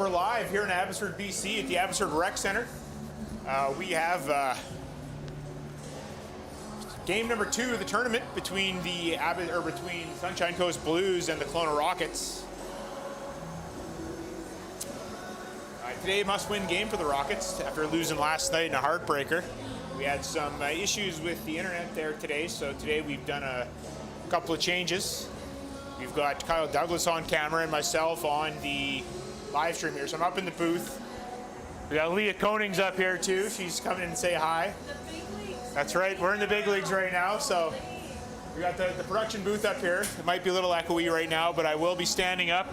we're live here in Abbotsford, BC at the Abbotsford Rec Centre. We have game number 2 of the tournament between between Sunshine Coast Blues and the Kelowna Rockets. Today, a must-win game for the Rockets after losing last night in a heartbreaker. We had some issues with the internet there today, so today we've done a couple of changes. We've got Kyle Douglas on camera and myself on the live stream here, so I'm up in the booth. We got Leah Konings up here too. She's coming in and say hi. The big leagues. That's right, we're in the big leagues right now, so we got the production booth up here. It might be a little echoey right now, but I will be standing up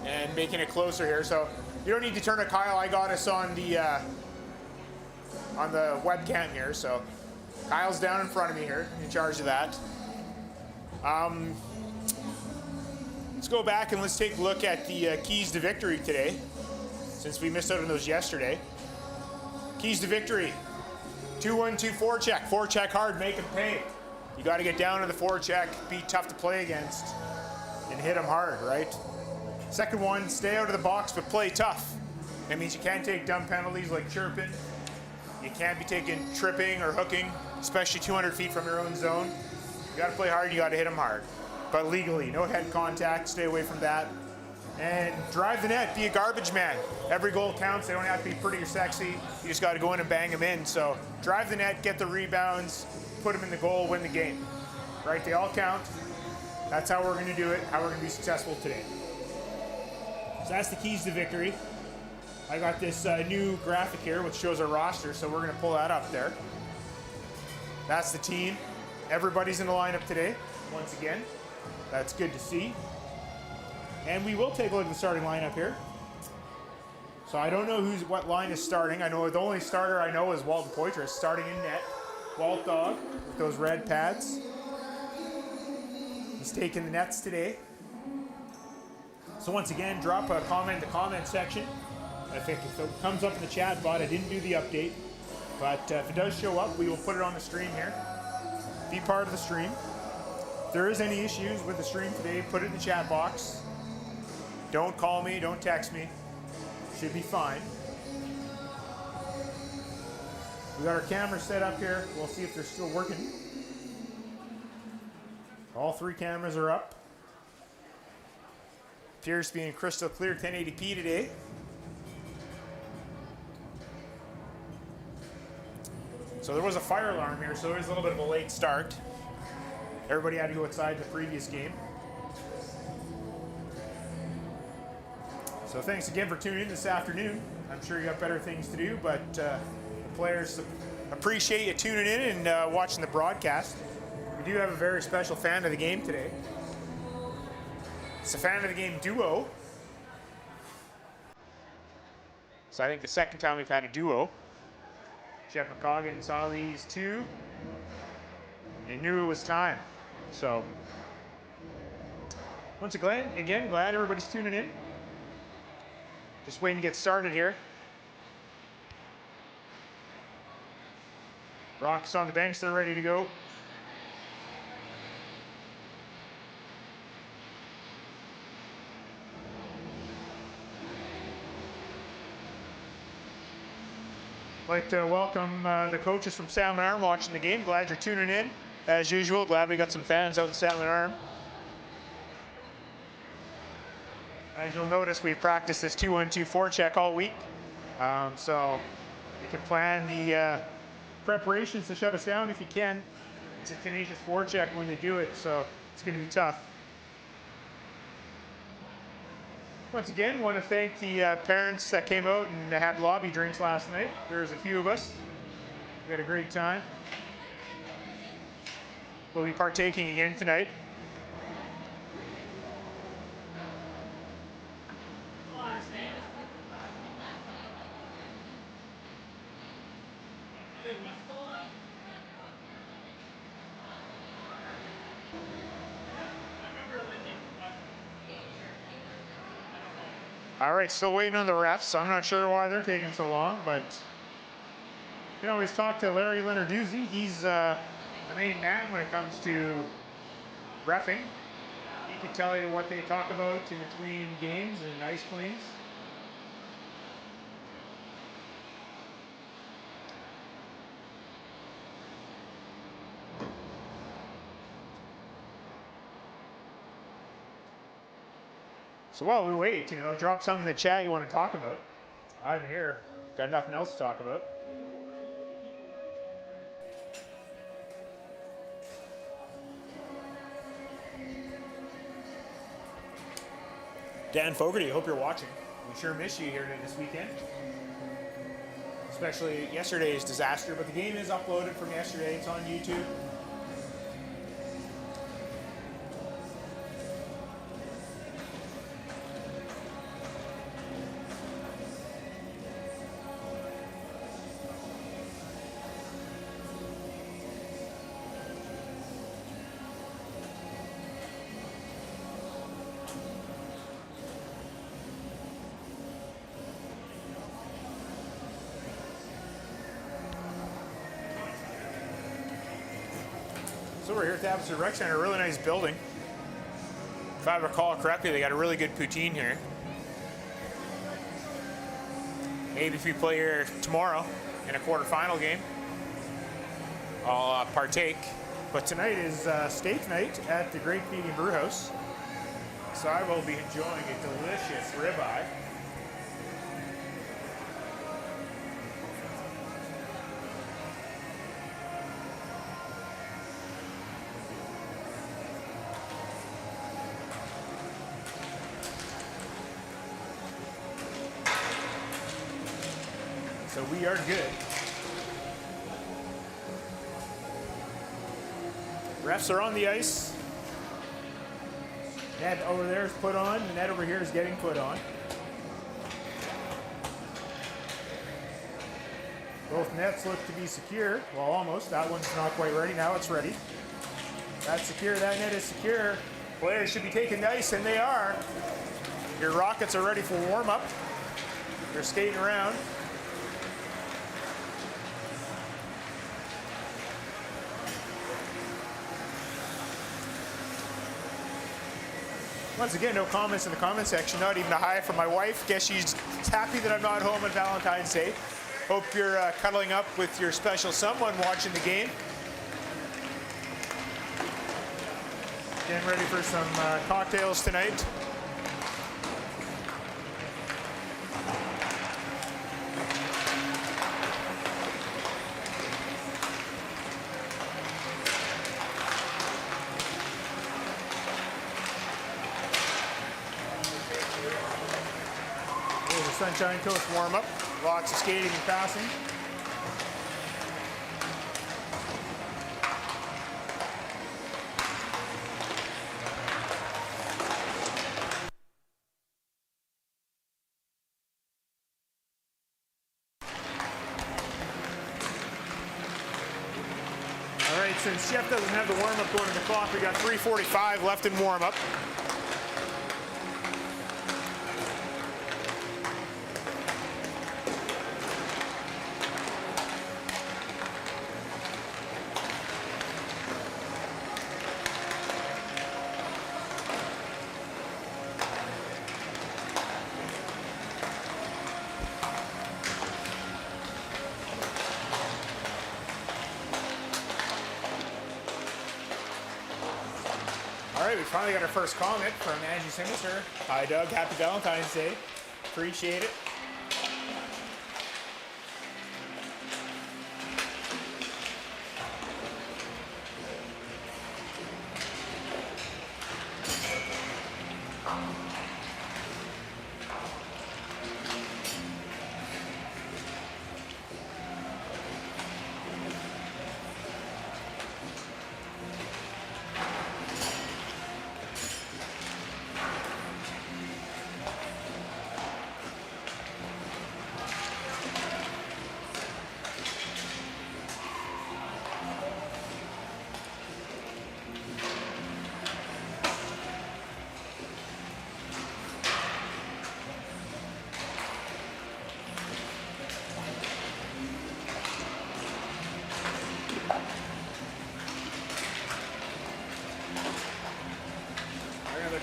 and making it closer here. So you don't need to turn to Kyle. I got us on the webcam here, so Kyle's down in front of me here, in charge of that. Let's go back and let's take a look at the keys to victory today, since we missed out on those yesterday. Keys to victory: 2-1-2 forecheck. Forecheck hard, make them pay. You got to get down to the forecheck, be tough to play against, and hit them hard, right? Second one, stay out of the box but play tough. That means you can't take dumb penalties like chirping. You can't be taking tripping or hooking, especially 200 feet from your own zone. You got to play hard, you got to hit them hard. But legally, no head contact, stay away from that. And drive the net, be a garbage man. Every goal counts, they don't have to be pretty or sexy. You just got to go in and bang them in. So drive the net, get the rebounds, put them in the goal, win the game. Right, they all count. That's how we're going to do it, how we're going to be successful today. So that's the keys to victory. I got this new graphic here which shows our roster, so we're going to pull that up there. That's the team. Everybody's in the lineup today, once again. That's good to see. And we will take a look at the starting lineup here. So I don't know what line is starting. I know the only starter I know is Walton Poitras starting in net. Walt Dog with those red pads. He's taking the nets today. So once again, drop a comment in the comment section. If it comes up in the chat bot, I didn't do the update. But if it does show up, we will put it on the stream here. Be part of the stream. If there is any issues with the stream today, put it in the chat box. Don't call me, don't text me. Should be fine. We got our cameras set up here. We'll see if they're still working. All 3 cameras are up. Appears to be in crystal clear 1080p today. So there was a fire alarm here, so there was a little bit of a late start. Everybody had to go outside the previous game. So thanks again for tuning in this afternoon. I'm sure you got better things to do, but the players appreciate you tuning in and watching the broadcast. We do have a very special fan of the game today. It's a fan of the game duo. So I think the second time we've had a duo. Jeff McCoggin saw these 2 and knew it was time. So once again, glad everybody's tuning in. Just waiting to get started here. Rock's on the bench, they're ready to go. I'd like to welcome the coaches from Salmon Arm watching the game. Glad you're tuning in. As usual, glad we got some fans out in Salmon Arm. As you'll notice, we've practiced this 2-1-2 forecheck all week. So you can plan the preparations to shut us down if you can. It's a tenacious forecheck when they do it, so it's going to be tough. Once again, want to thank the parents that came out and had lobby drinks last night. There's a few of us. We had a great time. We'll be partaking again tonight. All right, still waiting on the refs. I'm not sure why they're taking so long, but you know, we've talked to Larry Lenarduzzi. He's the main man when it comes to reffing. He can tell you what they talk about in between games and ice cleans. So while we wait, drop something in the chat you want to talk about. I'm here. Got nothing else to talk about. Dan Fogarty, hope you're watching. We sure miss you here this weekend. Especially yesterday's disaster, but the game is uploaded from yesterday. It's on YouTube. So we're here at the Abbotsford Rec Center, a really nice building. If I recall correctly, they got a really good poutine here. Maybe if we play here tomorrow in a quarterfinal game, I'll partake. But tonight is steak night at the Great Canadian Brew House. So I will be enjoying a delicious ribeye. So we are good. Refs are on the ice. Net over there is put on. The net over here is getting put on. Both nets look to be secure. Well, almost. That one's not quite ready. Now it's ready. That's secure. That net is secure. Players should be taking the ice, and they are. Your Rockets are ready for warm-up. They're skating around. Once again, no comments in the comment section, not even a hi from my wife. Guess she's happy that I'm not home on Valentine's Day. Hope you're cuddling up with your special someone watching the game. Getting ready for some cocktails tonight. Sunshine Coast warm-up. Lots of skating and passing. All right, since Jeff doesn't have the warm-up going to the clock, we got 3:45 left in warm-up. All right, we finally got our first comment from Angie Sinister. Hi, Doug. Happy Valentine's Day. Appreciate it.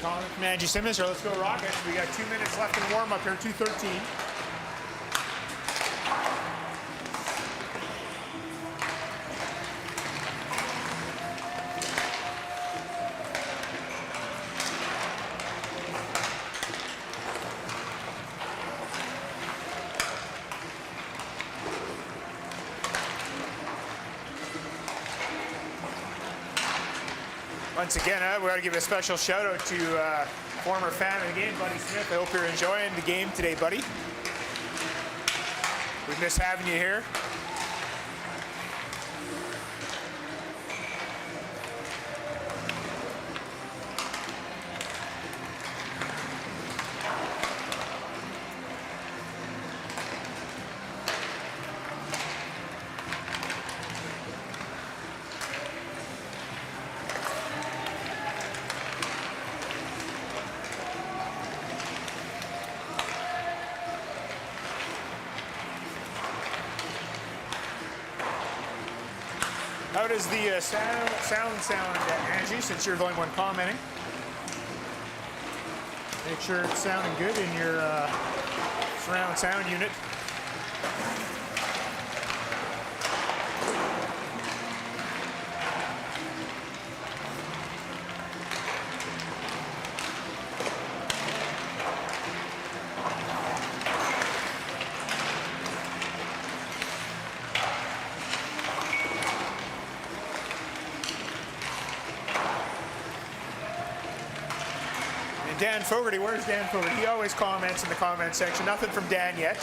Comment from Angie Simmons, or let's go Rockets. We got 2 minutes left in warm-up here, 2:13. Once again, we got to give a special shout out to former fan of the game, Buddy Smith. I hope you're enjoying the game today, buddy. We miss having you here. How does the sound, Angie, since you're the only one commenting? Make sure it's sounding good in your surround sound unit. Dan Fogarty, where's Dan Fogarty? He always comments in the comment section. Nothing from Dan yet.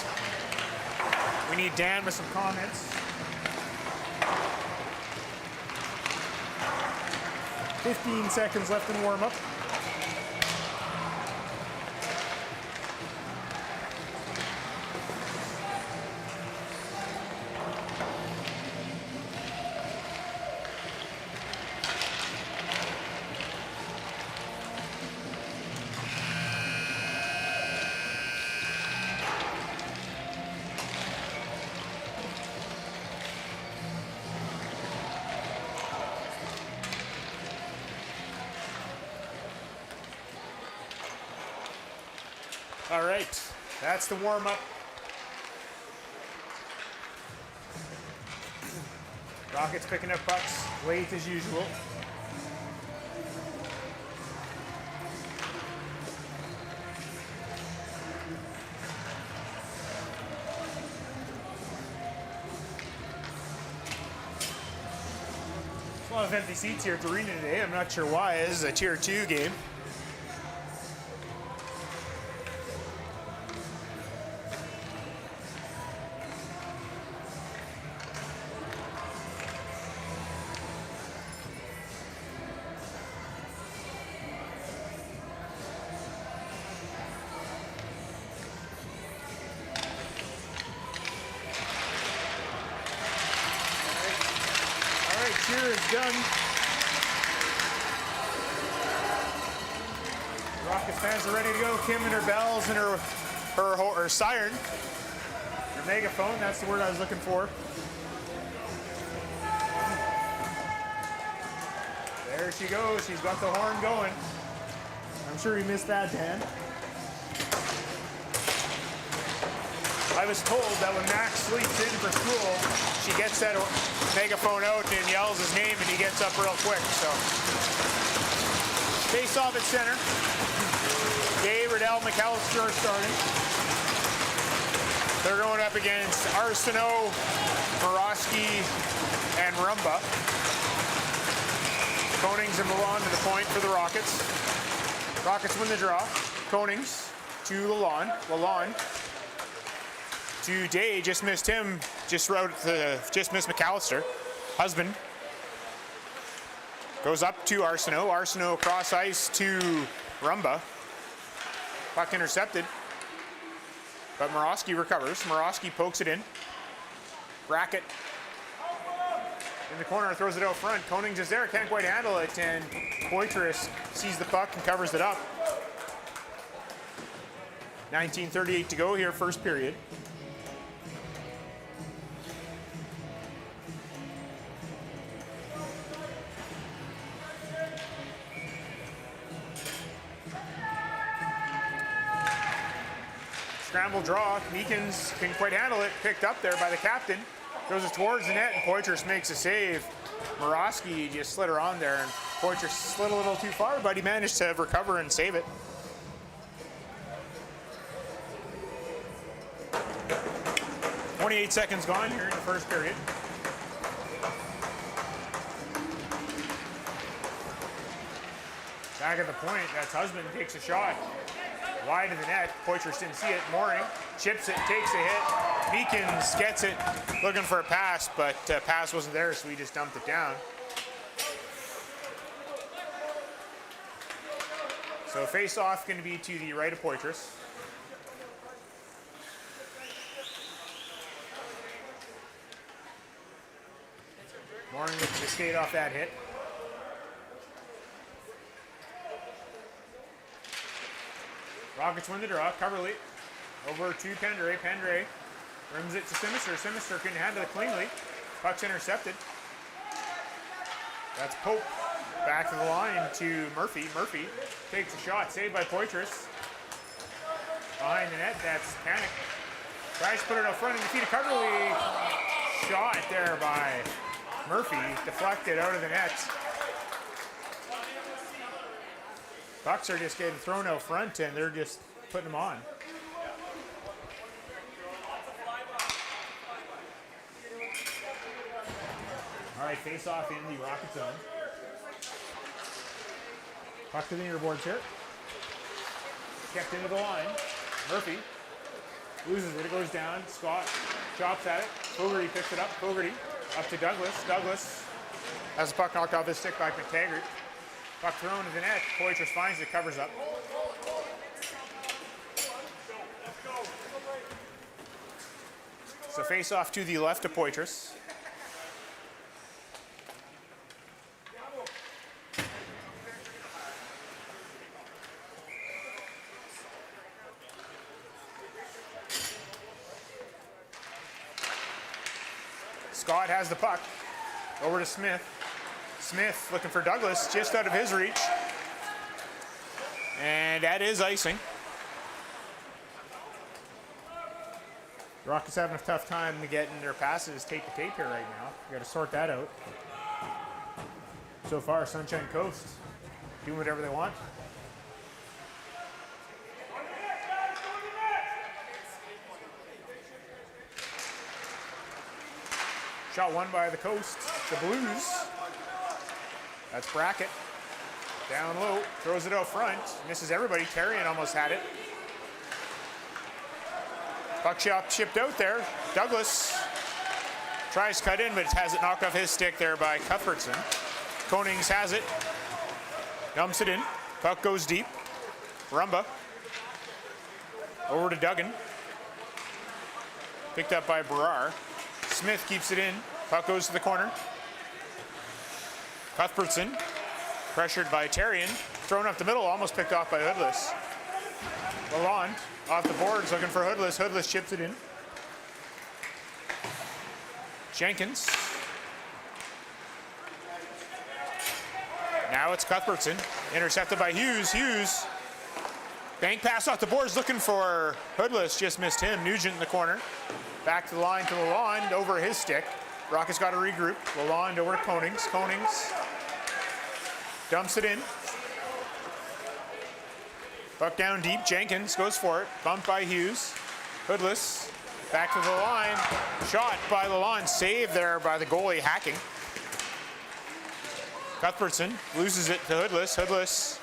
We need Dan with some comments. 15 seconds left in warm-up. All right, that's the warm-up. Rockets picking up pucks late as usual. There's a lot of empty seats here at the arena today. I'm not sure why. This is a Tier 2 game. Cheer is done. Rockets fans are ready to go. Kim and her bells and her siren. Her megaphone, that's the word I was looking for. There she goes. She's got the horn going. I'm sure you missed that, Dan. I was told that when Max sleeps in for school, she gets that megaphone out and yells his name and he gets up real quick, so. Face off at center. Dave, Riddell, McAllister are starting. They're going up against Arsenault, Morosky, and Rumba. Konings and Milan to the point for the Rockets. Rockets win the draw. Konings to Lalonde. To Day, just missed him, just missed McAllister. Husband goes up to Arsenault. Arsenault across ice to Rumba. Puck intercepted, but Morosky recovers. Morosky pokes it in. Brackett in the corner, throws it out front. Konings is there, can't quite handle it, and Poitras sees the puck and covers it up. 19:38 to go here, first period. Scramble draw. Meekins can quite handle it. Picked up there by the captain. Goes it towards the net, and Poitras makes a save. Morosky just slid her on there, and Poitras slid a little too far, but he managed to recover and save it. .28 seconds gone here in the first period. Back at the point, that's Husband, takes a shot. Wide of the net, Poitras didn't see it. Mooring chips it, takes a hit. Meekins gets it, looking for a pass, but pass wasn't there, so he just dumped it down. So face-off going to be to the right of Poitras. Mooring looking to skate off that hit. Rockets win the draw. Coverly over to Pendre. Pendre rims it to Simister. Simister couldn't handle it cleanly. Puck's intercepted. That's Pope. Back to the line to Murphy. Murphy takes a shot. Saved by Poitras. Behind the net, that's Panic. Tries to put it up front in the feet of Coverly. Shot there by Murphy. Deflected out of the net. Pucks are just getting thrown out front, and they're just putting them on. All right, face-off in the Rocket zone. Puck to the near boards here. Kept into the line. Murphy loses it. It goes down. Scott chops at it. Fogarty picks it up. Fogarty up to Douglas. Douglas has the puck knocked off his stick by McTaggart. Puck thrown to the net. Poitras finds it, covers up. So face off to the left of Poitras. Scott has the puck. Over to Smith. Smith looking for Douglas, just out of his reach. And that is icing. The Rockets having a tough time getting their passes tape to tape here right now. We got to sort that out. So far, Sunshine Coast doing whatever they want. Shot won by the Coast, the Blues. That's Brackett. Down low, throws it out front. Misses everybody. Terrian almost had it. Puck shot chipped out there. Douglas tries to cut in, but has it knocked off his stick there by Cuthbertson. Konings has it. Dumps it in. Puck goes deep. Rumba. Over to Duggan. Picked up by Brar. Smith keeps it in. Puck goes to the corner. Cuthbertson, pressured by Terrian, thrown up the middle, almost picked off by Hoodless. Lalonde off the boards looking for Hoodless. Hoodless chips it in. Jenkins. Now it's Cuthbertson, intercepted by Hughes. Hughes, bank pass off the boards looking for Hoodless, just missed him. Nugent in the corner. Back to the line to Lalonde, over his stick. Rockets got to regroup. Lalonde over to Konings. Konings dumps it in. Puck down deep. Jenkins goes for it. Bumped by Hughes. Hoodless back to the line. Shot by Lalonde. Saved there by the goalie hacking. Cuthbertson loses it to Hoodless. Hoodless.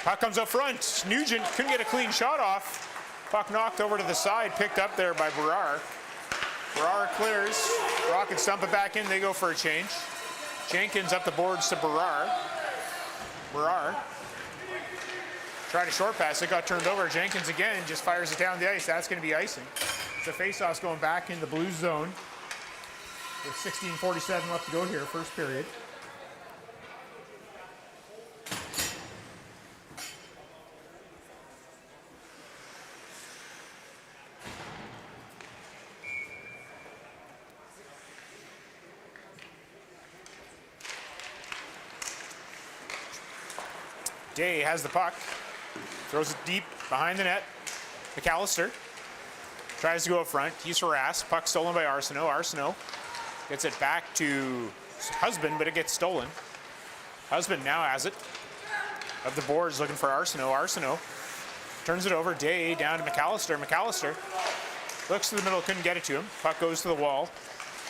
Puck comes up front. Nugent couldn't get a clean shot off. Puck knocked over to the side. Picked up there by Brar. Brar clears. Rockets dump it back in. They go for a change. Jenkins up the boards to Brar. Brar tried a short pass. It got turned over. Jenkins again just fires it down the ice. That's going to be icing. The faceoff's going back in the Blues zone with 16:47 left to go here, first period. Day has the puck, throws it deep behind the net. McAllister tries to go up front. He's harassed. Puck stolen by Arsenault. Arsenault gets it back to Husband, but it gets stolen. Husband now has it. Up the boards looking for Arsenault. Arsenault turns it over. Day down to McAllister. McAllister looks to the middle, couldn't get it to him. Puck goes to the wall.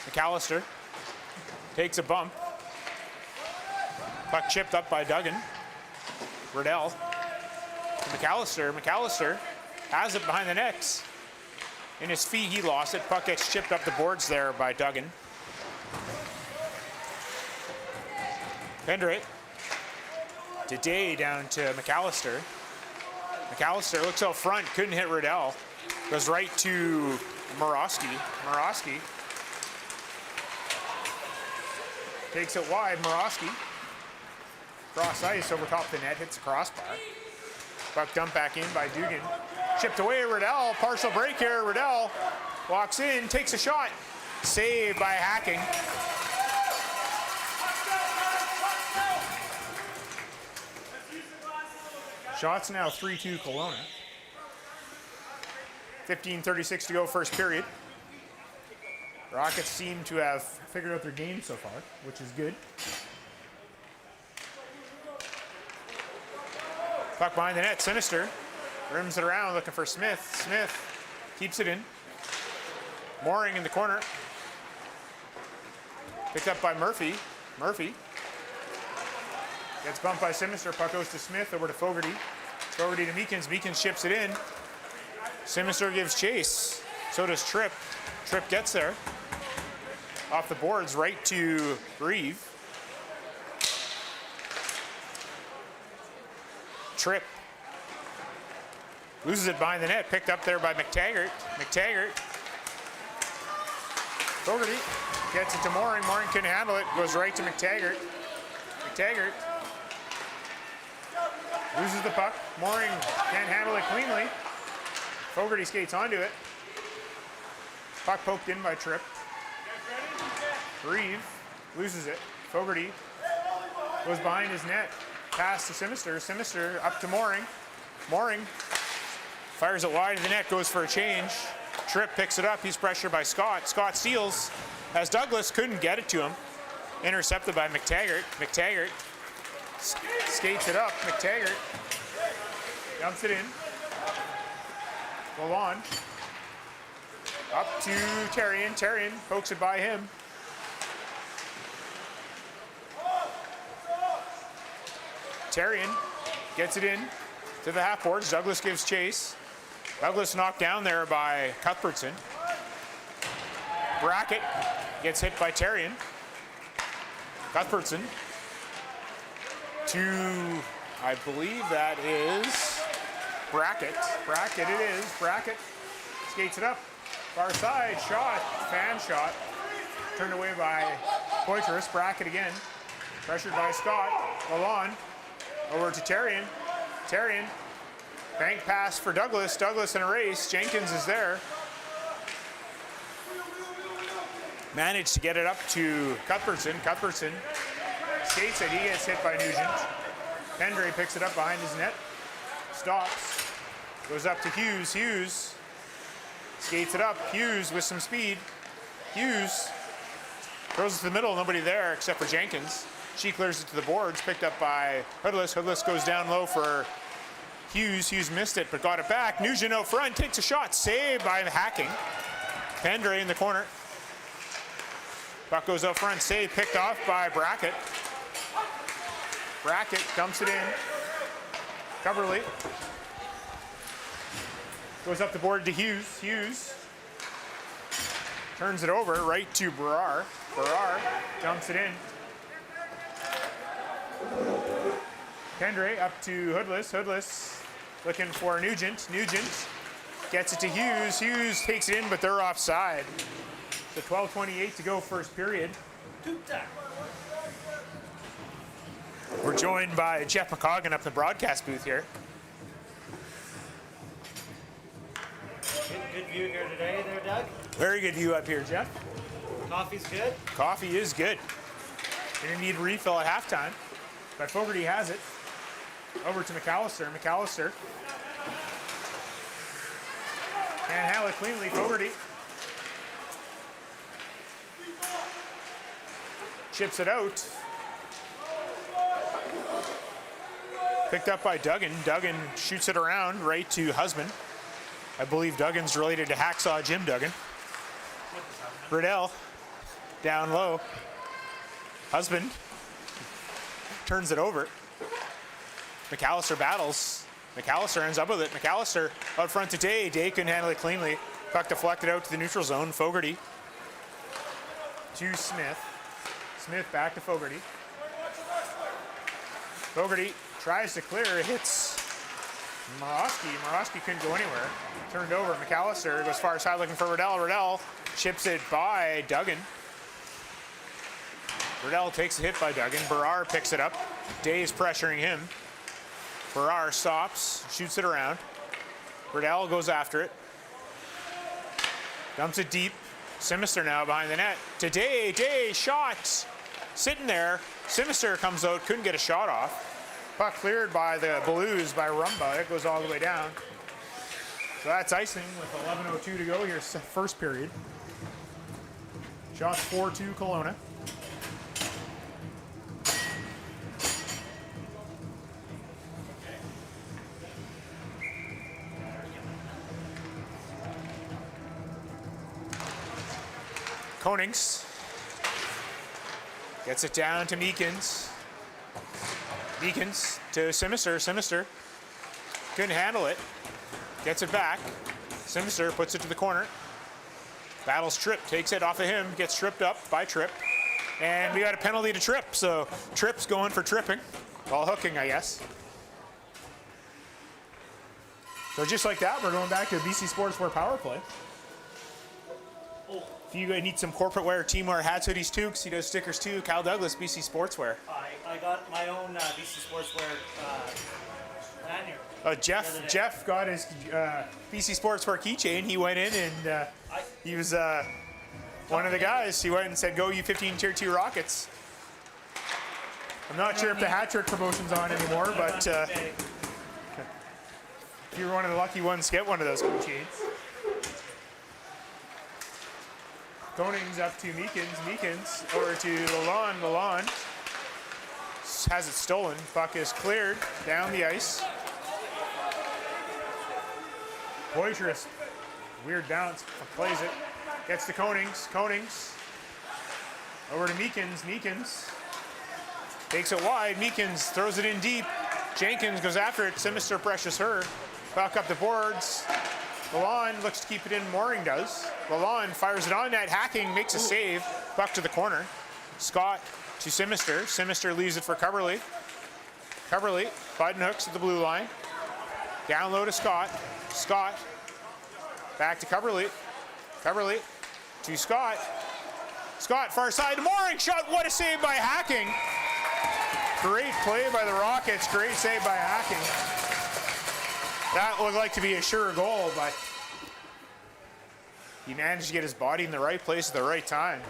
McAllister takes a bump. Puck chipped up by Duggan. Riddell to McAllister. McAllister has it behind the net. In his feet, he lost it. Puck gets chipped up the boards there by Duggan. Pendre to Day down to McAllister. McAllister looks out front, couldn't hit Riddell. Goes right to Murawski. Murawski takes it wide. Murawski cross ice over top of the net, hits the crossbar. Puck dumped back in by Dugan. Chipped away, Riddell, partial break here. Riddell walks in, takes a shot. Saved by Hacking. Shots now 3-2 Kelowna. 15:36 to go first period. Rockets seem to have figured out their game so far, which is good. Puck behind the net, Sinister. Rims it around, looking for Smith. Smith keeps it in. Mooring in the corner. Picked up by Murphy. Murphy gets bumped by Sinister. Puck goes to Smith, over to Fogarty. Fogarty to Meekins. Meekins ships it in. Sinister gives chase. So does Tripp. Tripp gets there. Off the boards, right to Reeve. Tripp loses it behind the net. Picked up there by McTaggart. McTaggart. Fogarty gets it to Mooring. Mooring couldn't handle it. Goes right to McTaggart. McTaggart loses the puck. Mooring can't handle it cleanly. Fogarty skates onto it. Puck poked in by Tripp. Reeve loses it. Fogarty goes behind his net. Pass to Sinister. Sinister up to Mooring. Mooring fires it wide of the net, goes for a change. Tripp picks it up. He's pressured by Scott. Scott steals as Douglas couldn't get it to him. Intercepted by McTaggart. McTaggart skates it up. McTaggart dumps it in. Lalonde up to Terrian. Terrian pokes it by him. Terrian gets it in to the half boards. Douglas gives chase. Douglas knocked down there by Cuthbertson. Brackett gets hit by Terrian. Cuthbertson to, I believe that is Brackett. Brackett it is. Brackett skates it up. Far side, shot, fan shot. Turned away by Poitras. Brackett again. Pressured by Scott. Lalonde over to Terrian. Terrian. Bank pass for Douglas. Douglas in a race. Jenkins is there. Managed to get it up to Cuthbertson. Cuthbertson skates it. He gets hit by Nugent. Pendre picks it up behind his net. Stops. Goes up to Hughes. Hughes skates it up. Hughes with some speed. Hughes throws it to the middle. Nobody there except for Jenkins. She clears it to the boards. Picked up by Hoodless. Hoodless goes down low for Hughes. Hughes missed it but got it back. Nugent out front. Takes a shot. Saved by Hacking. Pendre in the corner. Puck goes out front. Save picked off by Brackett. Brackett dumps it in. Coverly goes up the board to Hughes. Hughes turns it over right to Barrar. Barrar dumps it in. Pendre up to Hoodless. Hoodless looking for Nugent. Nugent gets it to Hughes. Hughes takes it in, but they're offside. So 12:28 to go first period. We're joined by Jeff McCoggan up in the broadcast booth here. Good view here today there, Doug. Very good view up here, Jeff. Coffee's good. Coffee is good. Gonna need a refill at halftime, but Fogarty has it. Over to McAllister. McAllister can't handle it cleanly. Fogarty chips it out. Picked up by Duggan. Duggan shoots it around right to Husband. I believe Duggan's related to Hacksaw Jim Duggan. Riddell down low. Husband turns it over. McAllister battles. McAllister ends up with it. McAllister out front to Day. Day couldn't handle it cleanly. Puck deflected out to the neutral zone. Fogarty to Smith. Smith back to Fogarty. Fogarty tries to clear. Hits Morosky. Morosky couldn't go anywhere. Turned over. McAllister goes far side looking for Riddell. Riddell chips it by Duggan. Riddell takes a hit by Duggan. Berrar picks it up. Day is pressuring him. Berrar stops, shoots it around. Riddell goes after it. Dumps it deep. Simister now behind the net. To Day. Day shot. Sitting there. Simister comes out, couldn't get a shot off. Puck cleared by the Blues by Rumba. It goes all the way down. So that's icing with 11:02 to go here, first period. Shots 4-2 Kelowna. Konings gets it down to Meekins. Meekins to Simister. Simister couldn't handle it. Gets it back. Simister puts it to the corner. Battles Tripp. Takes it off of him. Gets tripped up by Tripp. And we got a penalty to Tripp. So Tripp's going for tripping. Well, hooking, I guess. So just like that, we're going back to a BC Sportswear power play. If you need some corporate wear, teamwear, hats, hoodies, toques, he does stickers too. Kyle Douglas, BC Sportswear. I got my own BC Sportswear lanyard. Jeff got his BC Sportswear keychain. He went in and he was one of the guys. He went and said, "Go U15 Tier 2 Rockets." I'm not sure if the hat trick promotion's on anymore, but if you're one of the lucky ones, get one of those keychains. Konings up to Meekins. Meekins over to Lalonde. Lalonde has it stolen. Puck is cleared down the ice. Poitras, weird bounce, plays it. Gets to Konings. Konings over to Meekins. Meekins takes it wide. Meekins throws it in deep. Jenkins goes after it. Simister pressures her. Puck up the boards. Lalonde looks to keep it in. Mooring does. Lalonde fires it on net. Hacking makes a save. Puck to the corner. Scott to Simister. Simister leaves it for Coverley. Coverley, button hooks at the blue line. Down low to Scott. Scott back to Coverley. Coverley to Scott. Scott far side to Mooring. Shot. What a save by Hacking. Great play by the Rockets. Great save by Hacking. That looked like to be a sure goal, but he managed to get his body in the right place at the right time.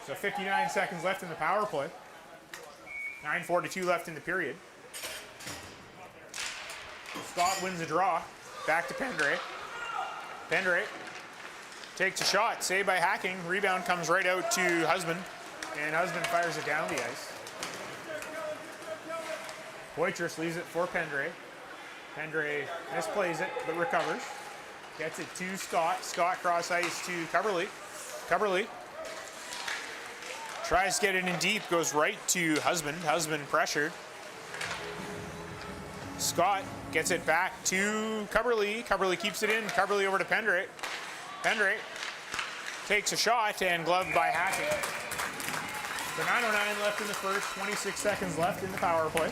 So 59 seconds left in the power play. 9:42 left in the period. Scott wins the draw. Back to Pendray. Pendray takes a shot. Saved by Hacking. Rebound comes right out to Husband. And Husband fires it down the ice. Poitras leaves it for Pendray. Pendray misplays it, but recovers. Gets it to Scott. Scott cross ice to Coverley. Coverley tries to get it in deep, goes right to Husband. Husband pressured. Scott gets it back to Coverley. Coverley keeps it in. Coverley over to Pendray. Pendray takes a shot and gloved by Hacking. So 9:09 left in the first, 26 seconds left in the power play.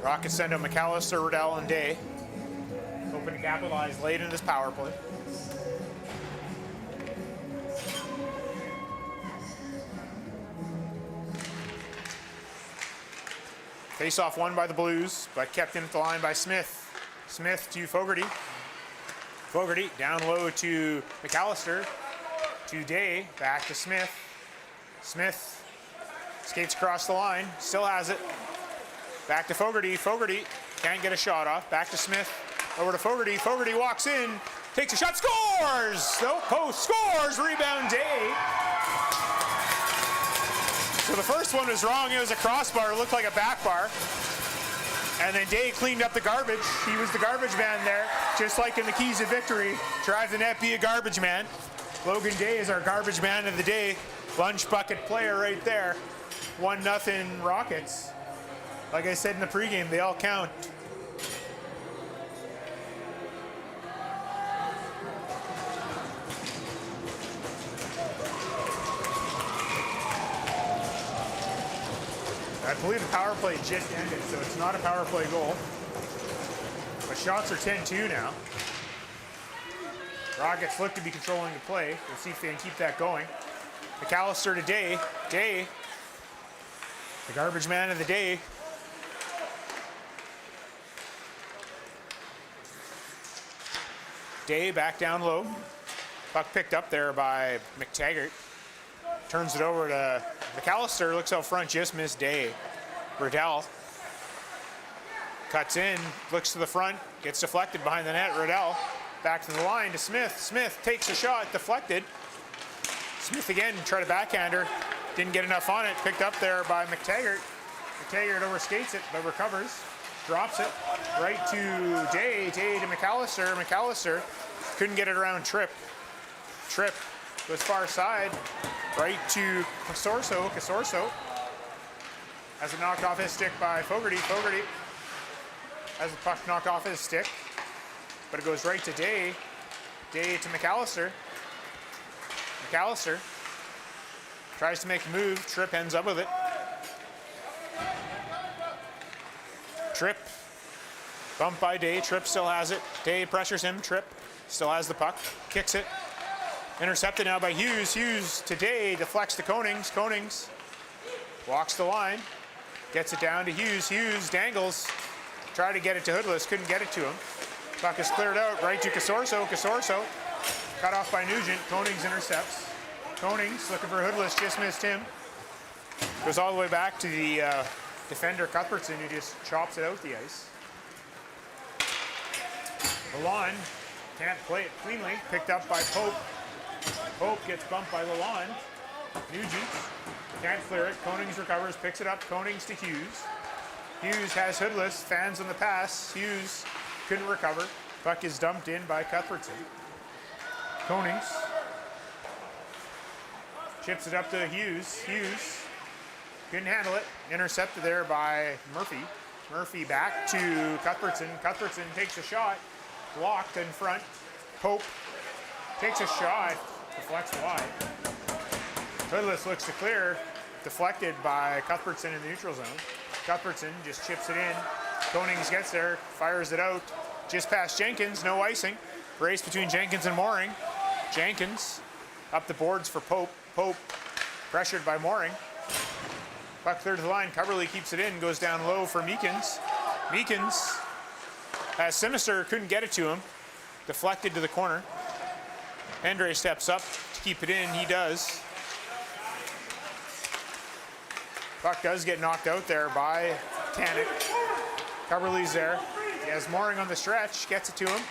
Rockets send out McAllister, Riddell, and Day. Hoping to capitalize late in this power play. Face-off won by the Blues, but kept in at the line by Smith. Smith to Fogarty. Fogarty down low to McAllister. To Day, back to Smith. Smith skates across the line, still has it. Back to Fogarty. Fogarty can't get a shot off. Back to Smith. Over to Fogarty. Fogarty walks in, takes a shot, scores! No post, scores! Rebound Day. So the first one was wrong. It was a crossbar. It looked like a back bar. And then Day cleaned up the garbage. He was the garbage man there, just like in the Keys of Victory. Drive the net, be a garbage man. Logan Day is our garbage man of the day. Lunch bucket player right there. 1-0 Rockets. Like I said in the pregame, they all count. I believe the power play just ended, so it's not a power play goal. But shots are 10-2 now. Rockets look to be controlling the play. We'll see if they can keep that going. McAllister to Day. Day, the garbage man of the day. Day back down low. Puck picked up there by McTaggart. Turns it over to McAllister. Looks out front, just missed Day. Riddell cuts in, looks to the front, gets deflected behind the net. Riddell back to the line to Smith. Smith takes a shot, deflected. Smith again, tried a backhander. Didn't get enough on it. Picked up there by McTaggart. McTaggart overskates it, but recovers. Drops it right to Day. Day to McAllister. McAllister couldn't get it around Tripp. Tripp goes far side. Right to Casorso. Casorso has it knocked off his stick by Fogarty. Fogarty has the puck knocked off his stick, but it goes right to Day. Day to McAllister. McAllister tries to make a move. Tripp ends up with it. Tripp bumped by Day. Tripp still has it. Day pressures him. Tripp still has the puck. Kicks it. Intercepted now by Hughes. Hughes to Day. Deflects to Konings. Konings walks the line. Gets it down to Hughes. Hughes dangles. Tried to get it to Hoodless. Couldn't get it to him. Puck is cleared out. Right to Casorso. Casorso cut off by Nugent. Konings intercepts. Konings looking for Hoodless. Just missed him. Goes all the way back to the defender Cuthbertson, who just chops it out the ice. Lalonde can't play it cleanly. Picked up by Pope. Pope gets bumped by Lalonde. Nugent can't clear it. Konings recovers, picks it up. Konings to Hughes. Hughes has Hoodless. Fans on the pass. Hughes couldn't recover. Puck is dumped in by Cuthbertson. Konings chips it up to Hughes. Hughes couldn't handle it. Intercepted there by Murphy. Murphy back to Cuthbertson. Cuthbertson takes a shot. Blocked in front. Pope takes a shot. Deflects wide. Hoodless looks to clear. Deflected by Cuthbertson in the neutral zone. Cuthbertson just chips it in. Konings gets there. Fires it out. Just past Jenkins. No icing. Race between Jenkins and Mooring. Jenkins up the boards for Pope. Pope pressured by Mooring. Puck cleared to the line. Coverley keeps it in. Goes down low for Meekins. Meekins has Sinister. Couldn't get it to him. Deflected to the corner. Andre steps up to keep it in. He does. Puck does get knocked out there by Tanek. Coverley's there. He has Mooring on the stretch. Gets it to him.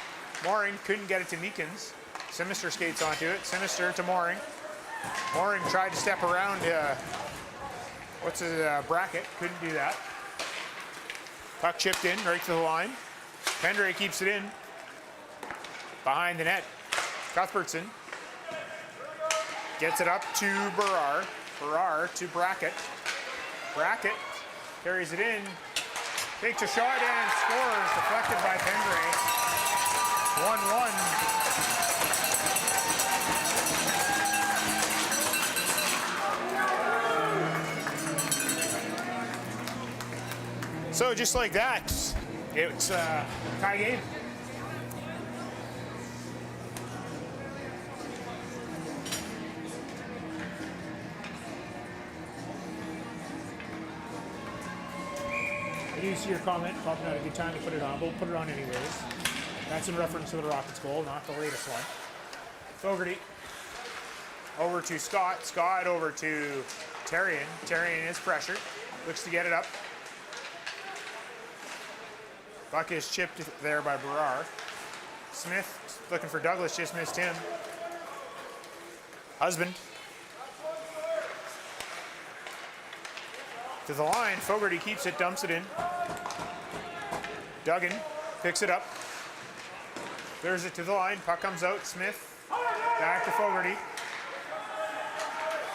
Mooring couldn't get it to Meekins. Sinister skates onto it. Sinister to Mooring. Mooring tried to step around bracket. Couldn't do that. Puck chipped in right to the line. Pendre keeps it in. Behind the net. Cuthbertson gets it up to Barrar. Barrar to Brackett. Brackett carries it in. Takes a shot and scores. Deflected by Pendre. 1-1. So just like that, it's a tie game. I do see your comment, probably not a good time to put it on, but we'll put it on anyways. That's in reference to the Rockets goal, not the latest one. Fogarty over to Scott. Scott over to Terrian. Terrian is pressured. Looks to get it up. Puck is chipped there by Barrar. Smith looking for Douglas, just missed him. Husband. To the line, Fogarty keeps it, dumps it in. Duggan picks it up. Clears it to the line, puck comes out, Smith Back to Fogarty.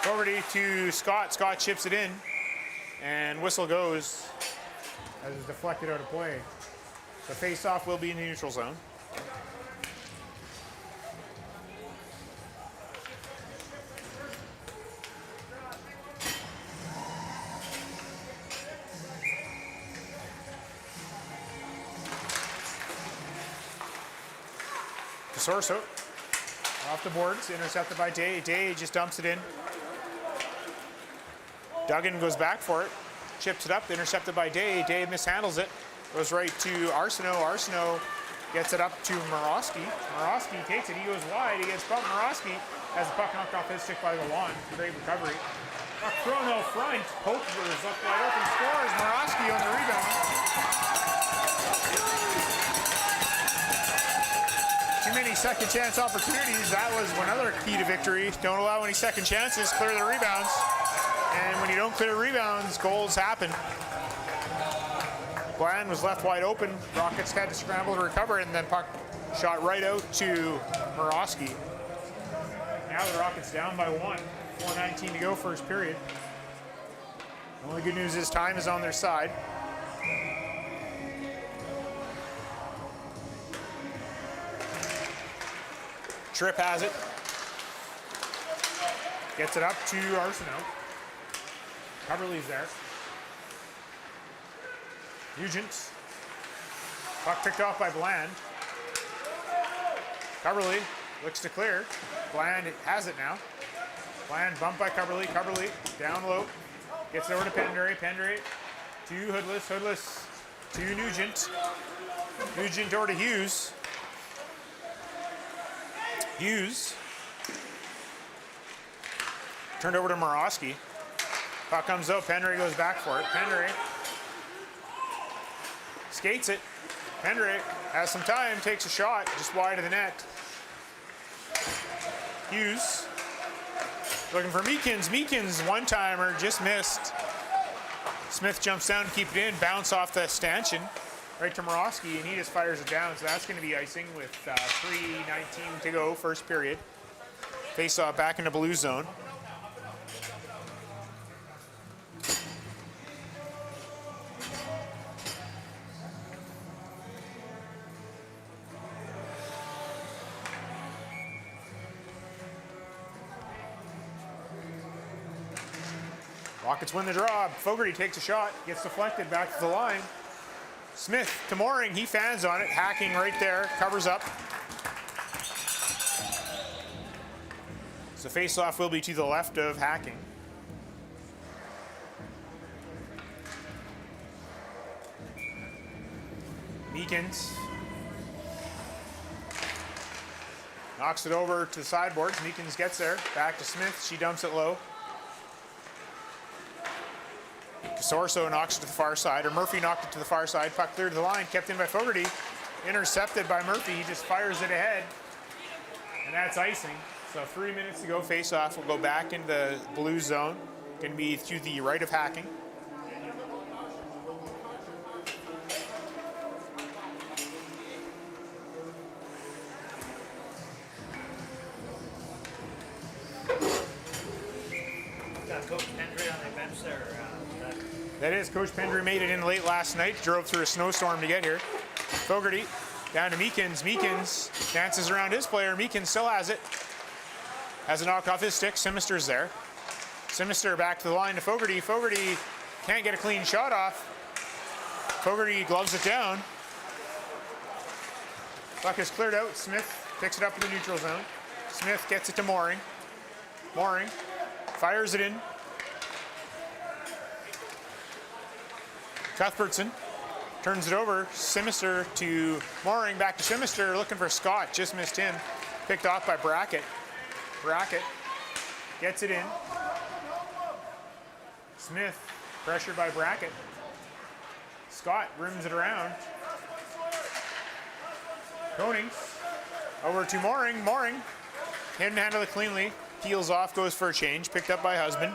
Fogarty to Scott. Scott chips it in. And whistle goes as it's deflected out of play. The face-off will be in the neutral zone. Sorso off the boards, intercepted by Day. Day just dumps it in. Duggan goes back for it, chips it up, intercepted by Day. Day mishandles it, goes right to Arsenault. Arsenault gets it up to Murawski. Murawski takes it, he goes wide, he gets bumped. Murawski has the puck knocked off his stick by Lalonde. Great recovery. Puck thrown out front, Poker is up wide open, scores. Murawski on the rebound. Too many second chance opportunities. That was another key to victory. Don't allow any second chances, clear the rebounds. And when you don't clear rebounds, goals happen. Bland was left wide open. Rockets had to scramble to recover, and then puck shot right out to Murawski. Now the Rockets down by 1. 4:19 to go, first period. The only good news is time is on their side. Tripp has it. Gets it up to Arsenault. Coverly's there. Nugent. Puck picked off by Bland. Coverly looks to clear. Bland has it now. Bland bumped by Coverly. Coverly down low. Gets it over to Pendray. Pendray to Hoodless. Hoodless to Nugent. Nugent over to Hughes. Hughes turned over to Murawski. Puck comes out. Pendray goes back for it. Pendray skates it. Pendray has some time, takes a shot just wide of the net. Hughes looking for Meekins. Meekins one-timer just missed. Smith jumps down to keep it in. Bounce off the stanchion right to Murawski, and he just fires it down. So that's going to be icing with 3:19 to go, first period. Face-off back into blue zone. Rockets win the draw. Fogarty takes a shot, gets deflected back to the line. Smith to Mooring, he fans on it, hacking right there, covers up. So face-off will be to the left of Hacking. Meekins knocks it over to the sideboards. Meekins gets there, back to Smith, she dumps it low. Sorso knocks it to the far side, or Murphy knocked it to the far side. Puck cleared to the line, kept in by Fogarty. Intercepted by Murphy, he just fires it ahead. And that's icing. So 3 minutes to go, face-off will go back into the blue zone. Going to be to the right of Hacking. Got Coach Pendry on the bench there. That is, Coach Pendry made it in late last night, drove through a snowstorm to get here. Fogarty down to Meekins. Meekins dances around his player. Meekins still has it. Has a knock off his stick. Sinister's there. Sinister back to the line to Fogarty. Fogarty can't get a clean shot off. Fogarty gloves it down. Puck is cleared out. Smith picks it up in the neutral zone. Smith gets it to Mooring. Mooring fires it in. Cuthbertson turns it over. Sinister to Mooring, back to Sinister, looking for Scott, just missed him. Picked off by Brackett. Brackett gets it in. Smith pressured by Brackett. Scott rims it around. Koning over to Mooring. Mooring didn't handle it cleanly. Peels off, goes for a change. Picked up by Husband.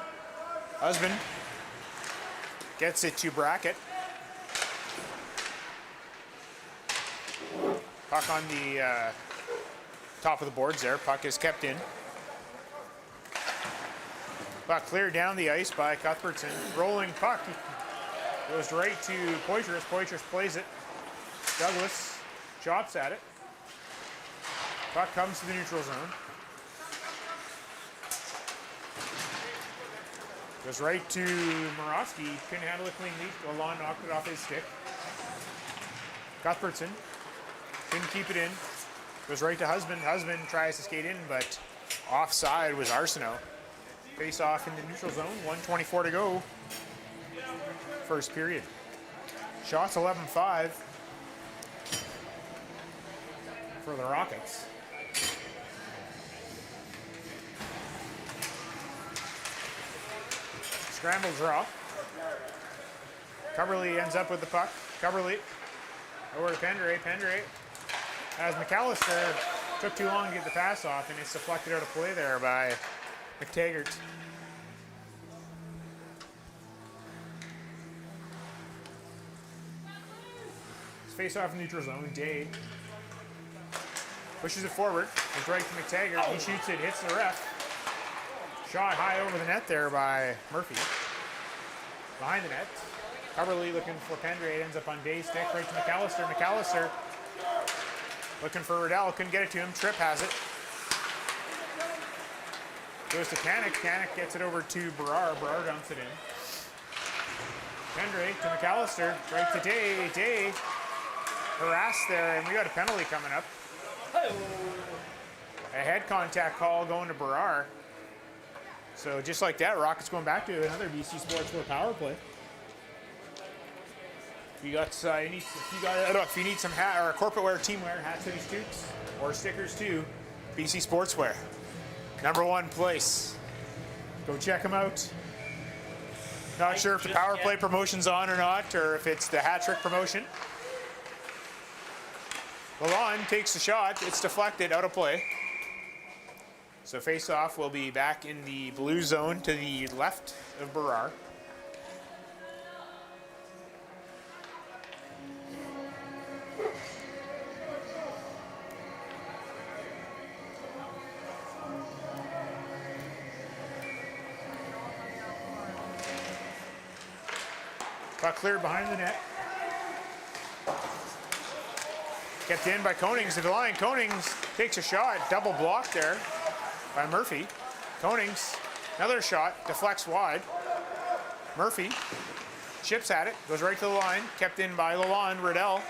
Husband gets it to Brackett. Puck on the top of the boards there. Puck is kept in. Puck cleared down the ice by Cuthbertson. Rolling puck. Goes right to Poitras. Poitras plays it. Douglas chops at it. Puck comes to the neutral zone. Goes right to Morosky. Couldn't handle it cleanly. Lalonde knocked it off his stick. Cuthbertson couldn't keep it in. Goes right to Husband. Husband tries to skate in, but offside was Arsenault. Face off in the neutral zone. 1:24 to go. First period. Shots 11-5 for the Rockets. Scramble draw. Coverley ends up with the puck. Coverley over to Pendray. Pendray, as McAllister took too long to get the pass off, and it's deflected out of play there by McTaggart. Face off in neutral zone. Day pushes it forward. Goes right to McTaggart. He shoots it, hits the ref. Shot high over the net there by Murphy. Behind the net. Coverley looking for Pendray. It ends up on Day's stick. Right to McAllister. McAllister looking for Riddell. Couldn't get it to him. Tripp has it. Goes to Kanik. Kanik gets it over to Brar. Brar dumps it in. Pendray to McAllister. Right to Day. Day harassed there, and we got a penalty coming up. A head contact call going to Brar. So just like that, Rockets going back to another BC Sportswear power play. If you need some hat or corporate wear, team wear, hats, hoodies, toques, or stickers too, BC Sportswear, #1 place. Go check them out. Not sure if the power play promotion's on or not, or if it's the hat trick promotion. Lalonde takes the shot. It's deflected, out of play. So face-off will be back in the blue zone to the left of Brar. Puck cleared behind the net. Kept in by Konings to the line. Konings takes a shot. Double block there by Murphy. Konings, another shot, deflects wide. Murphy chips at it, goes right to the line. Kept in by Lalonde. Riddell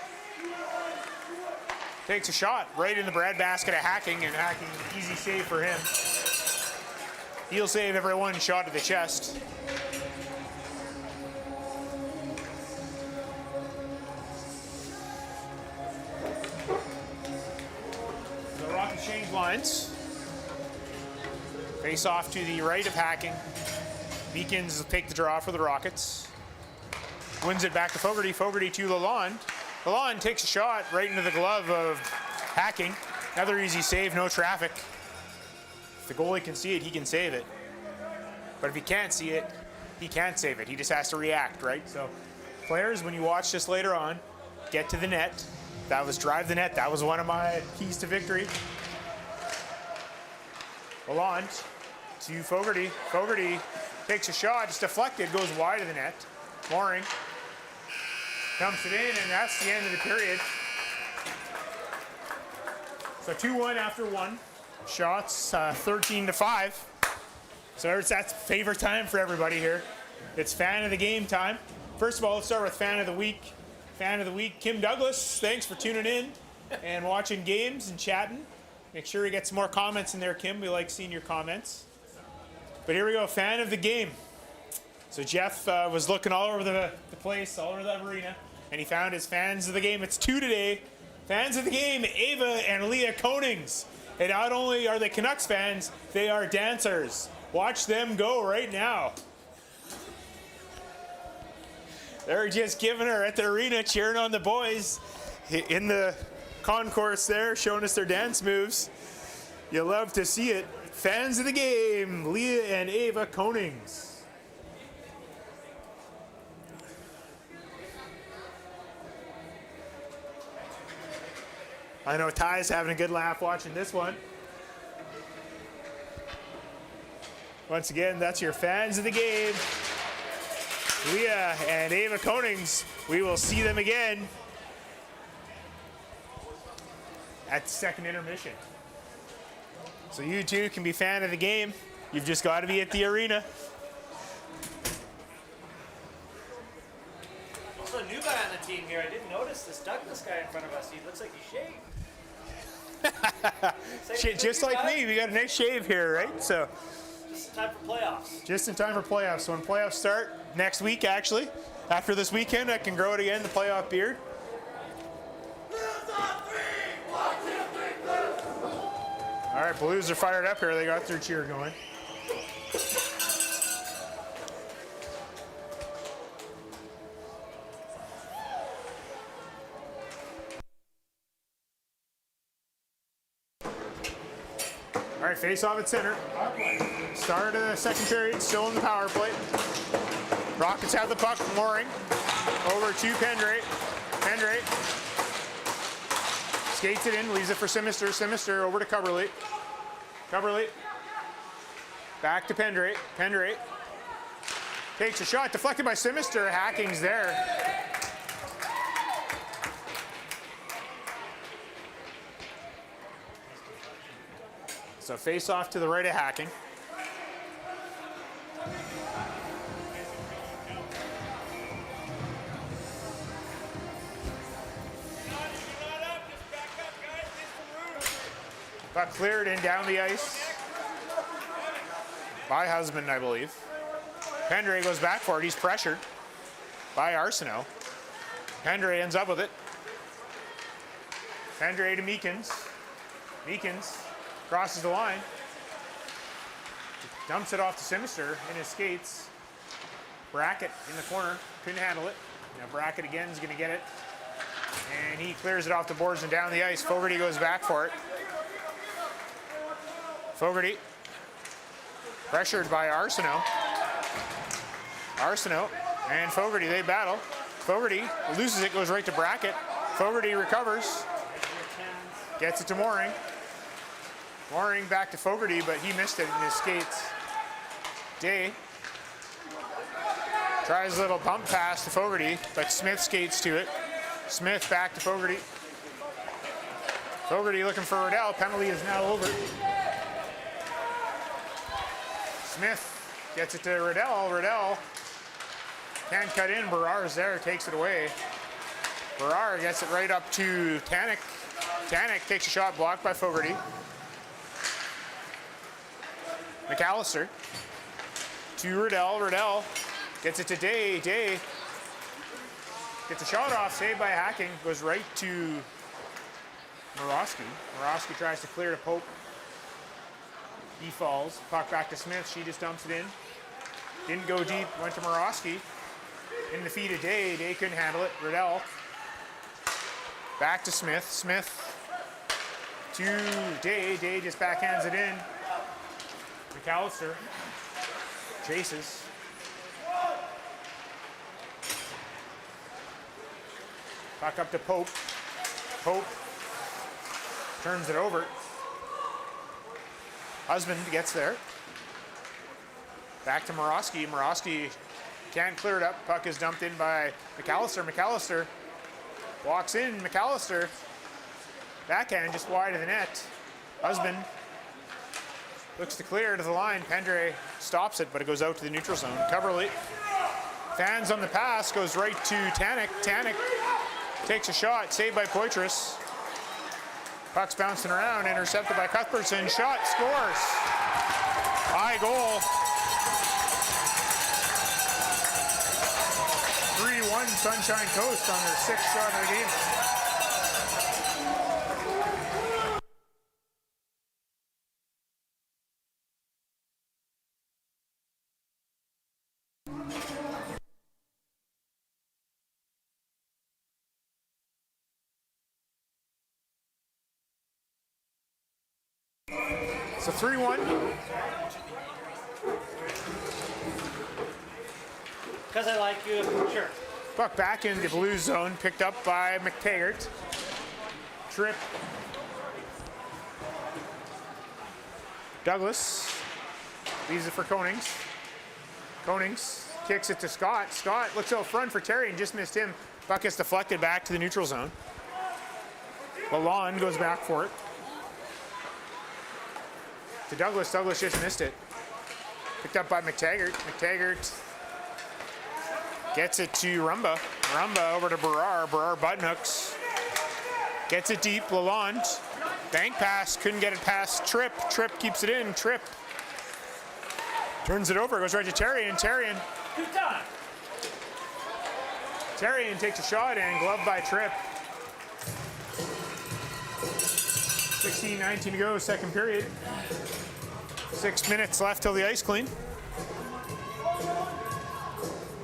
takes a shot right in the breadbasket of Hacking, and Hacking, easy save for him. He'll save every one shot to the chest. Change lines. Face off to the right of Hacking. Beacons will take the draw for the Rockets. Wins it back to Fogarty. Fogarty to Lalonde. Lalonde takes a shot right into the glove of Hacking. Another easy save, no traffic. If the goalie can see it, he can save it. But if he can't see it, he can't save it. He just has to react, right? So players, when you watch this later on, get to the net. That was drive the net. That was one of my keys to victory. Lalonde to Fogarty. Fogarty takes a shot. It's deflected. Goes wide of the net. Mooring dumps it in, and that's the end of the period. So 2-1 after one. Shots 13-5. So that's favorite time for everybody here. It's fan of the game time. First of all, let's start with fan of the week. Fan of the week, Kim Douglas. Thanks for tuning in and watching games and chatting. Make sure you get some more comments in there, Kim. We like seeing your comments. But here we go, fan of the game. So Jeff was looking all over the place, all over the arena, and he found his fans of the game. It's 2 today. Fans of the game, Ava and Leah Konings. And not only are they Canucks fans, they are dancers. Watch them go right now. They're just giving her at the arena, cheering on the boys in the concourse there, showing us their dance moves. You love to see it. Fans of the game, Leah and Ava Konings. I know Ty's having a good laugh watching this one. Once again, that's your fans of the game. Leah and Ava Konings. We will see them again at the second intermission. So you too can be fan of the game. You've just got to be at the arena. Also, a new guy on the team here. I didn't notice this Douglas guy in front of us. He looks like he shaved. Just like me, we got a nice shave here, right? So Just in time for playoffs. just in time for playoffs. So when playoffs start next week, actually, after this weekend, I can grow it again, the playoff beard. All right, Blues are fired up here. They got their cheer going. All right, face off at center. Start of the second period, still in the power play. Rockets have the puck, Mooring. Over to Pendray. Pendray skates it in, leaves it for Simister. Simister over to Coverley. Coverley. Back to Pendray. Pendray takes a shot, deflected by Simister. Hacking's there. So face off to the right of Hacking. Got cleared in down the ice by Husband, I believe. Pendray goes back for it. He's pressured by Arsenault. Pendray ends up with it. Pendray to Meekins. Meekins crosses the line. Dumps it off to Simister in his skates. Brackett in the corner. Couldn't handle it. Now Brackett again is going to get it. And he clears it off the boards and down the ice. Fogarty goes back for it. Fogarty, pressured by Arsenault. Arsenault and Fogarty, they battle. Fogarty loses it, goes right to Brackett. Fogarty recovers, gets it to Mooring. Mooring back to Fogarty, but he missed it in his skates. Day tries a little bump pass to Fogarty, but Smith skates to it. Smith back to Fogarty. Fogarty looking for Riddell. Penalty is now over. Smith gets it to Riddell. Riddell can't cut in. Berrar's there, takes it away. Berrar gets it right up to Tanek. Tanek takes a shot blocked by Fogarty. McAllister to Riddell. Riddell gets it to Day. Day gets a shot off, saved by Hacking. Goes right to Morosky. Morosky tries to clear to Pope. He falls. Puck back to Smith. She just dumps it in. Didn't go deep. Went to Morosky. In the feet of Day. Day couldn't handle it. Riddell. Back to Smith. Smith to Day. Day just backhands it in. McAllister chases. Puck up to Pope. Pope turns it over. Husband gets there. Back to Morosky. Morosky can't clear it up. Puck is dumped in by McAllister. McAllister walks in. McAllister backhand just wide of the net. Husband looks to clear to the line. Pendray stops it, but it goes out to the neutral zone. Coverley fans on the pass, goes right to Tanek. Tanek takes a shot, saved by Poitras. Puck's bouncing around, intercepted by Cuthbertson. Shot, scores. High goal. 3-1 Sunshine Coast on their sixth shot of the game. So 3-1. Because I like you, sure. Puck back in the blue zone, picked up by McTaggart. Tripp. Douglas leaves it for Konings. Konings kicks it to Scott. Scott looks out front for Terry and just missed him. Puck gets deflected back to the neutral zone. Lalonde goes back for it. To Douglas. Douglas just missed it. Picked up by McTaggart. McTaggart gets it to Rumba. Rumba over to Barrar. Barrar button hooks. Gets it deep. Lalonde. Bank pass. Couldn't get it past Tripp. Tripp keeps it in. Tripp turns it over. Goes right to Terrian. Terrian. Terrian takes a shot and gloved by Tripp. 16-19 to go, second period. 6 minutes left till the ice clean.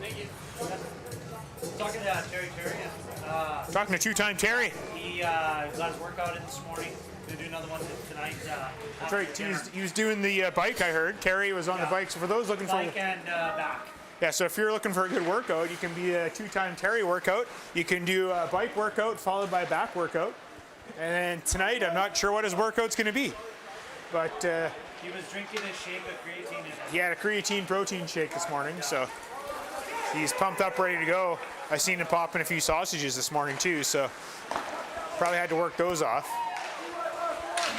Thank you. Talking to Terry Terrian. Talking to two-time Terry. He got his workout in this morning. Gonna do another one tonight. That's right. He was doing the bike, I heard. Terry was on the bike. So for those looking bike for and back. yeah, so if you're looking for a good workout, you can be a two-time Terry workout. You can do a bike workout followed by a back workout. And then tonight, I'm not sure what his workout's going to be, but He was drinking a shake of creatine. he had a creatine protein shake this morning, so he's pumped up, ready to go. I seen him popping a few sausages this morning too, so probably had to work those off.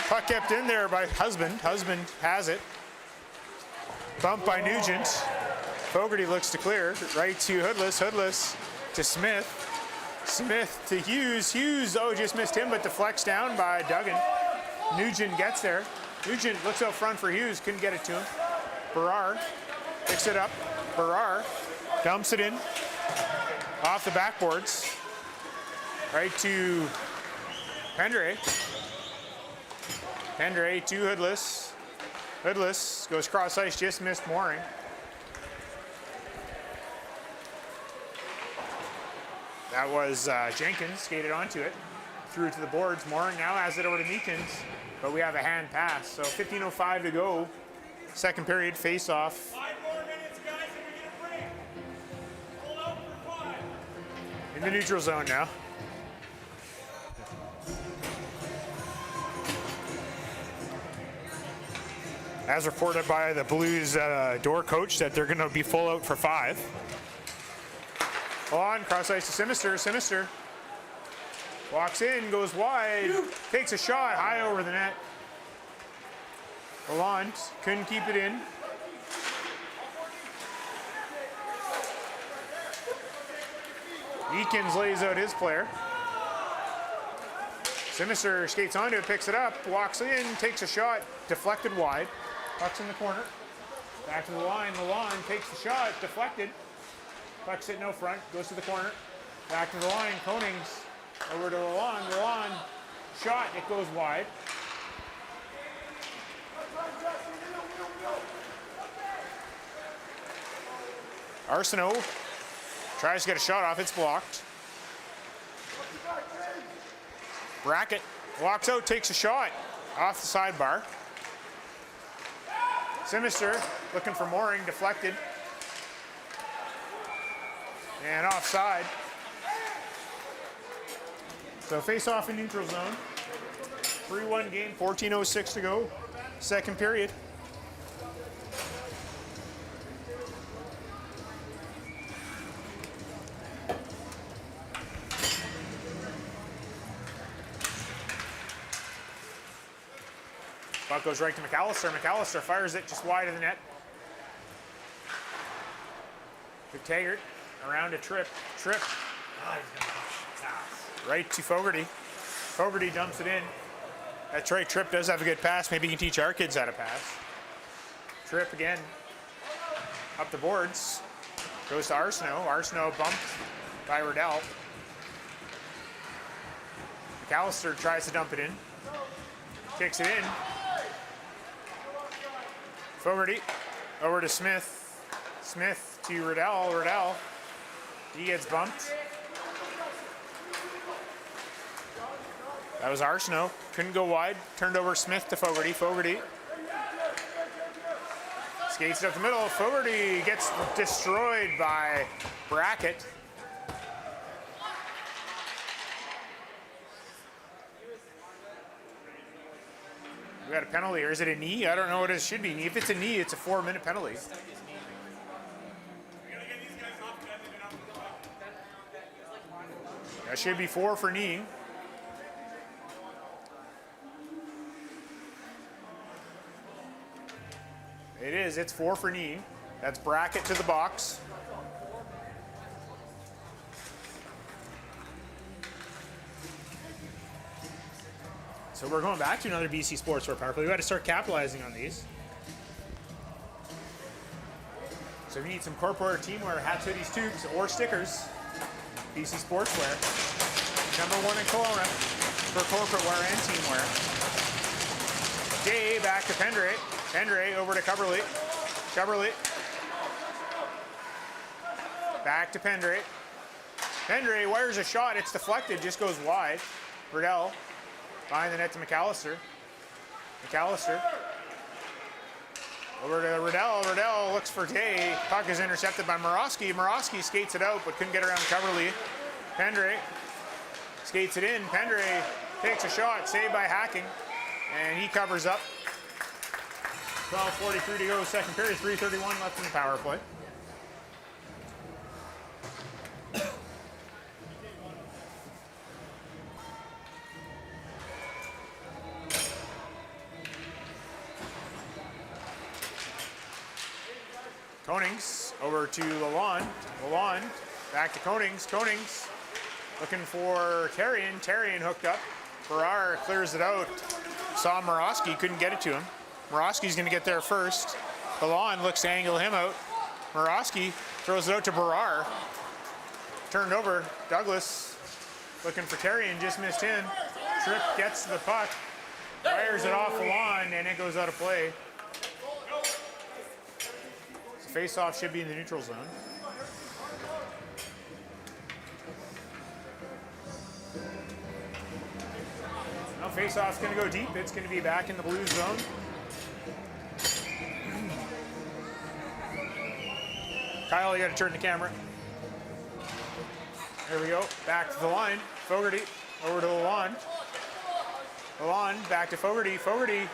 Puck kept in there by Husband. Husband has it. Bumped by Nugent. Fogarty looks to clear. Right to Hoodless. Hoodless to Smith. Smith to Hughes. Hughes, oh, just missed him, but deflects down by Duggan. Nugent gets there. Nugent looks out front for Hughes. Couldn't get it to him. Barrar picks it up. Barrar dumps it in. Off the backboards. Right to Pendre. Pendre to Hoodless. Hoodless goes cross ice, just missed Mooring. That was Jenkins, skated onto it, threw it to the boards. Mooring now has it over to Meekins, but we have a hand pass. So 15:05 to go, second period, face off. 5 more minutes, guys, and we get a break. Hold out for 5. In the neutral zone now. As reported by the Blues door coach that they're going to be full out for 5. On, cross ice to Sinister. Sinister walks in, goes wide, takes a shot high over the net. Lalonde couldn't keep it in. Eakins lays out his player. Sinister skates onto it, picks it up, walks in, takes a shot, deflected wide. Puck's in the corner. Back to the line. Lalonde takes the shot, deflected. Puck sitting out front, goes to the corner. Back to the line. Konings over to Lalonde. Lalonde shot, it goes wide. Arsenault tries to get a shot off, it's blocked. Brackett walks out, takes a shot off the sidebar. Sinister looking for Mooring, deflected. And offside. So face off in neutral zone. 3-1 game, 14:06 to go. Second period. Puck goes right to McAllister. McAllister fires it just wide of the net. McTaggart around to Tripp. Tripp right to Fogarty. Fogarty dumps it in. That's right, Tripp does have a good pass. Maybe he can teach our kids how to pass. Tripp again. Up the boards. Goes to Arsenault. Arsenault bumped by Riddell. McAllister tries to dump it in. Kicks it in. Fogarty over to Smith. Smith to Riddell. Riddell. He gets bumped. That was Arsenault. Couldn't go wide. Turned over Smith to Fogarty. Fogarty skates it up the middle. Fogarty gets destroyed by Brackett. We got a penalty, or is it a knee? I don't know what it should be. If it's a knee, it's a 4-minute penalty. That should be 4 for knee. It is, it's 4 for knee. That's bracket to the box. So we're going back to another BC Sportswear power play. We got to start capitalizing on these. So if you need some corporate teamwear, hats, hoodies, tubes, or stickers, BC Sportswear, #1 in Kelowna for corporate wear and teamwear. Jay back to Pendre. Pendre over to Coverly. Coverly. Back to Pendre. Pendre wires a shot. It's deflected, just goes wide. Riddell behind the net to McAllister. McAllister. Over to Riddell. Riddell looks for Day. Puck is intercepted by Morosky. Morosky skates it out, but couldn't get around Coverly. Pendre skates it in. Pendre takes a shot, saved by Hacking, and he covers up. 12:43 to go, second period. 3:31 left in the power play. Konings over to Lalonde. Lalonde back to Konings. Konings looking for Terrian. Terrian hooked up. Farrar clears it out. Saw Morosky, couldn't get it to him. Morosky's going to get there first. Lalonde looks to angle him out. Morosky throws it out to Farrar. Turned over. Douglas looking for Terrian, just missed him. Tripp gets to the puck. Fires it off Lalonde, and it goes out of play. Face-off should be in the neutral zone. Now face-off's going to go deep. It's going to be back in the blue zone. Kyle, you got to turn the camera. There we go. Back to the line. Fogarty over to Lalonde. Lalonde back to Fogarty. Fogarty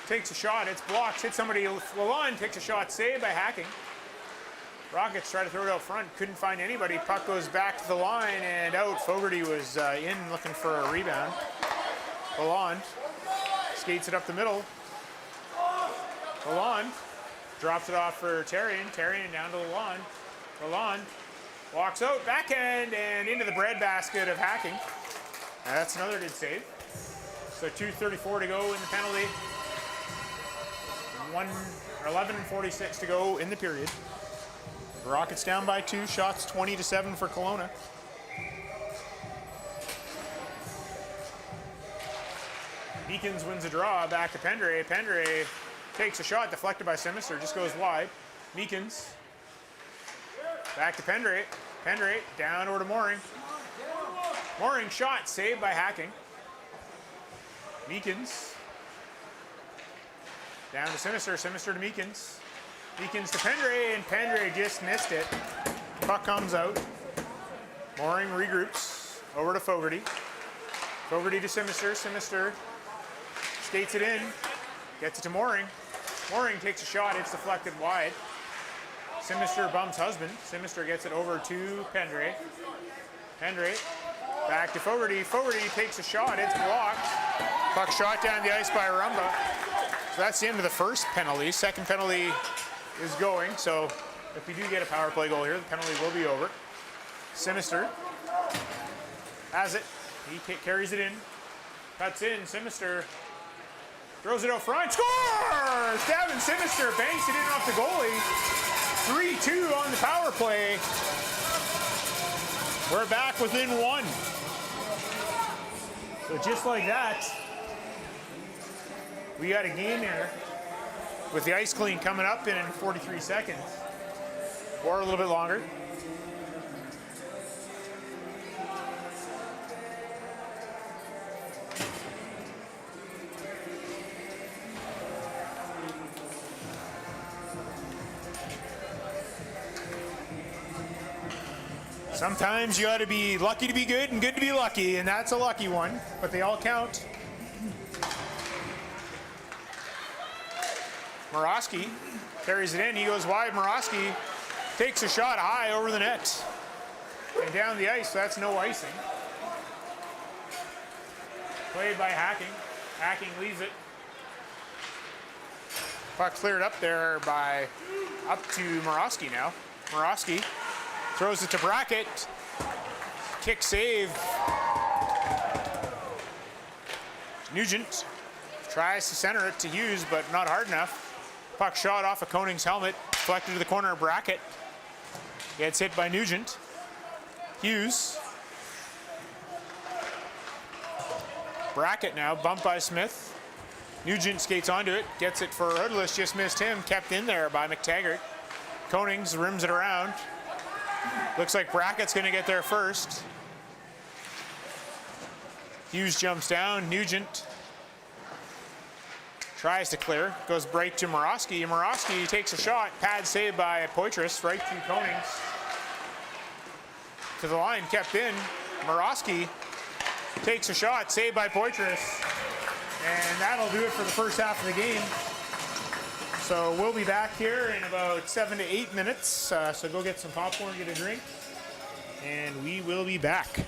takes a shot, it's blocked, hits somebody. Lalonde takes a shot, saved by Hacking. Rockets try to throw it out front, couldn't find anybody. Puck goes back to the line and out. Fogarty was in looking for a rebound. Lalonde skates it up the middle. Lalonde drops it off for Terrian. Terrian down to Lalonde. Lalonde walks out, backhand, and into the breadbasket of Hacking. That's another good save. So 2:34 to go in the penalty. 11:46 to go in the period. The Rockets down by 2, shots 20-7 for Kelowna. Meekins wins a draw, back to Pendre. Pendre takes a shot, deflected by Simister, just goes wide. Meekins back to Pendre. Pendre down over to Mooring. Mooring shot, saved by Hacking. Meekins down to Sinister, Sinister to Meekins. Meekins to Pendre, and Pendre just missed it. Puck comes out. Mooring regroups. Over to Fogarty. Fogarty to Sinister. Sinister skates it in. Gets it to Mooring. Mooring takes a shot. It's deflected wide. Sinister bumps Husband. Sinister gets it over to Pendre. Pendre back to Fogarty. Fogarty takes a shot. It's blocked. Puck shot down the ice by Rumba. So that's the end of the first penalty. Second penalty is going. So if we do get a power play goal here, the penalty will be over. Sinister has it. He carries it in. Cuts in. Sinister throws it out front. Scores! Davin Sinister banks it in off the goalie. 3-2 on the power play. We're back within 1. So just like that, we got a game here with the ice clean coming up in 43 seconds, or a little bit longer. Sometimes you ought to be lucky to be good and good to be lucky, and that's a lucky one, but they all count. Morosky carries it in. He goes wide. Morosky takes a shot high over the net and down the ice. So that's no icing. Played by Hacking. Hacking leaves it. Puck cleared up there by up to Morosky now. Morosky throws it to Brackett. Kick save. Nugent tries to center it to Hughes, but not hard enough. Puck shot off of Koning's helmet, deflected to the corner of Brackett. Gets hit by Nugent. Hughes. Brackett now, bumped by Smith. Nugent skates onto it, gets it for Hoodless, just missed him, kept in there by McTaggart. Konings rims it around. Looks like Brackett's gonna get there first. Hughes jumps down, Nugent tries to clear, goes right to Morosky. Morosky takes a shot, pad saved by Poitras, right through Konings. To the line, kept in. Morosky takes a shot, saved by Poitras. And that'll do it for the first half of the game. So we'll be back here in about 7 to 8 minutes. So go get some popcorn, get a drink, and we will be back.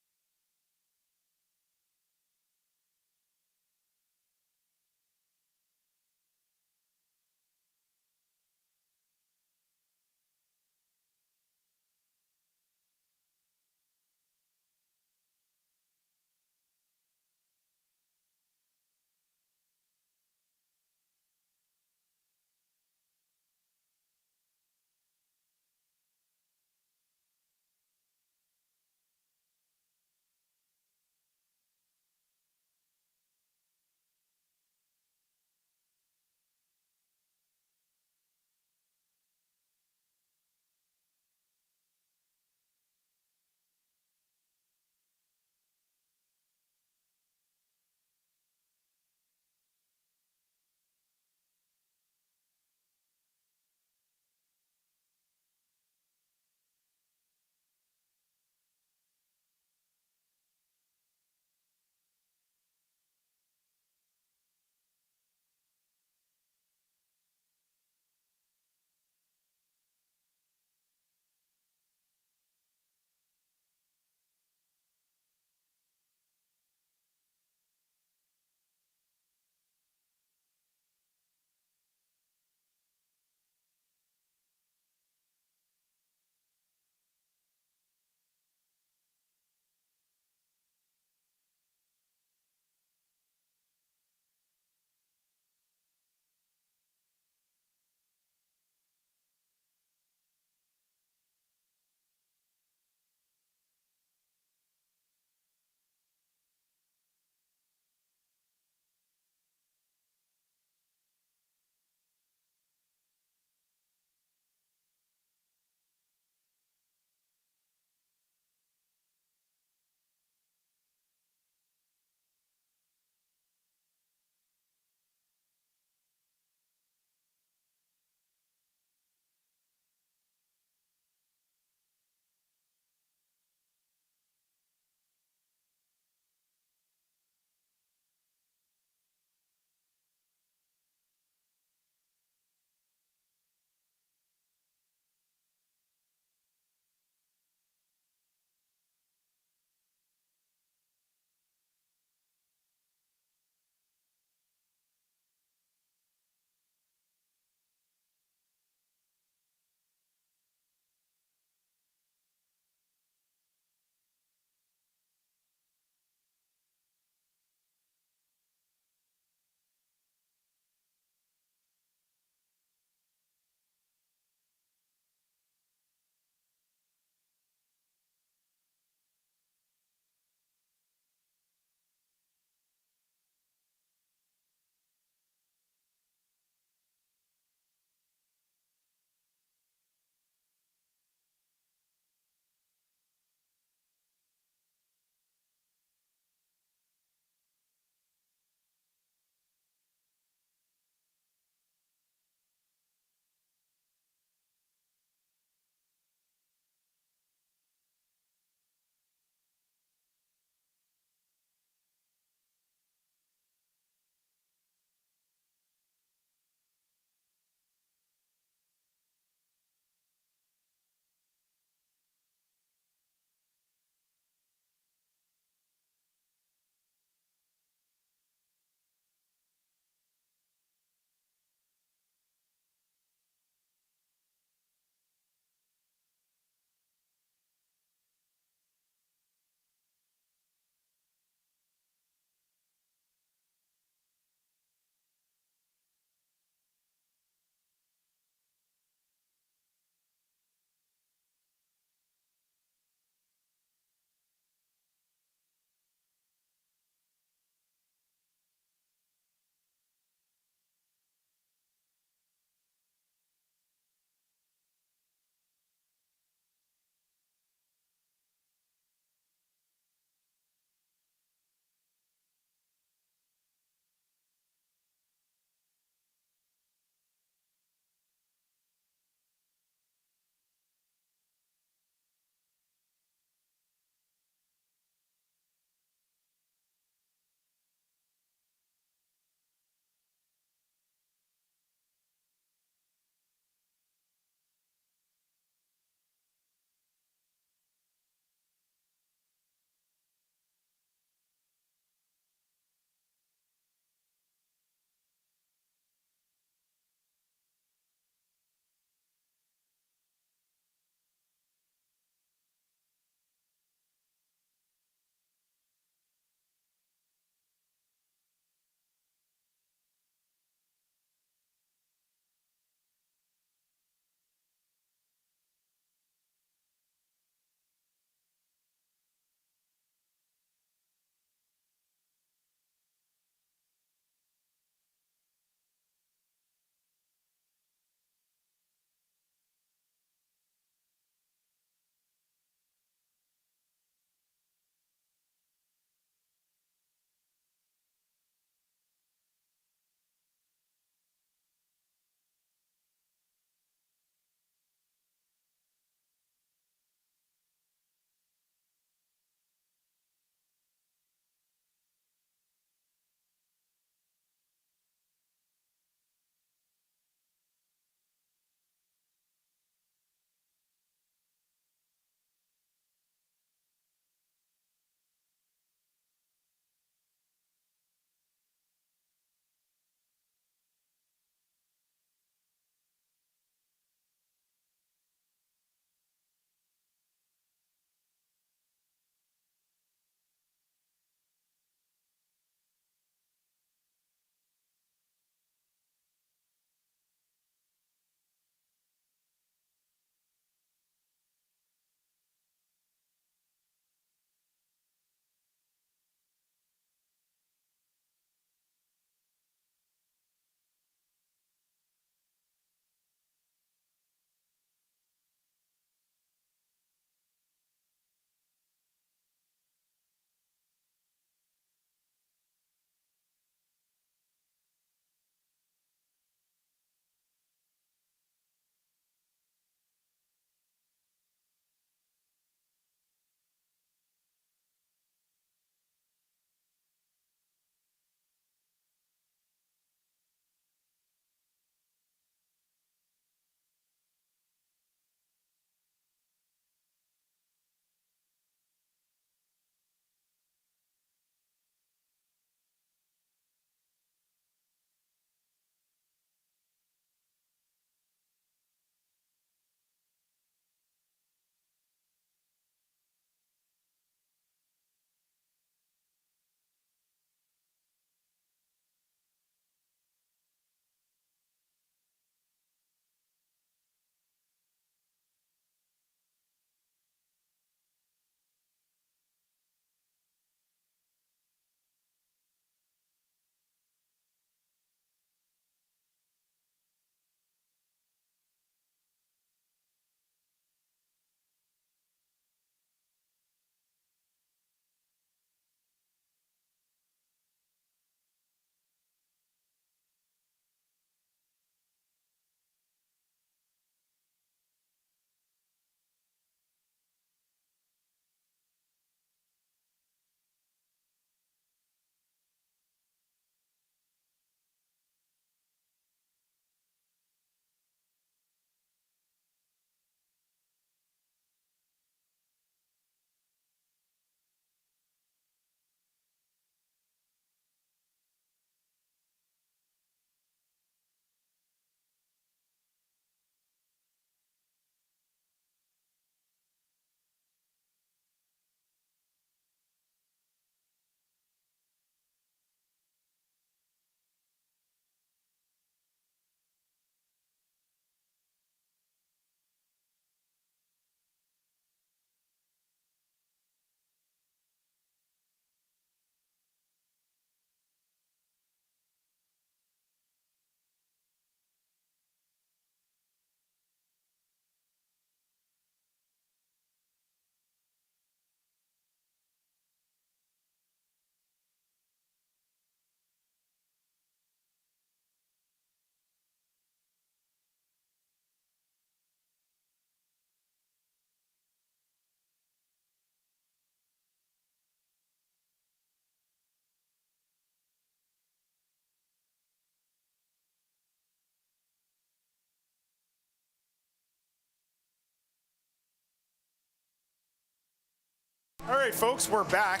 All right, folks, we're back.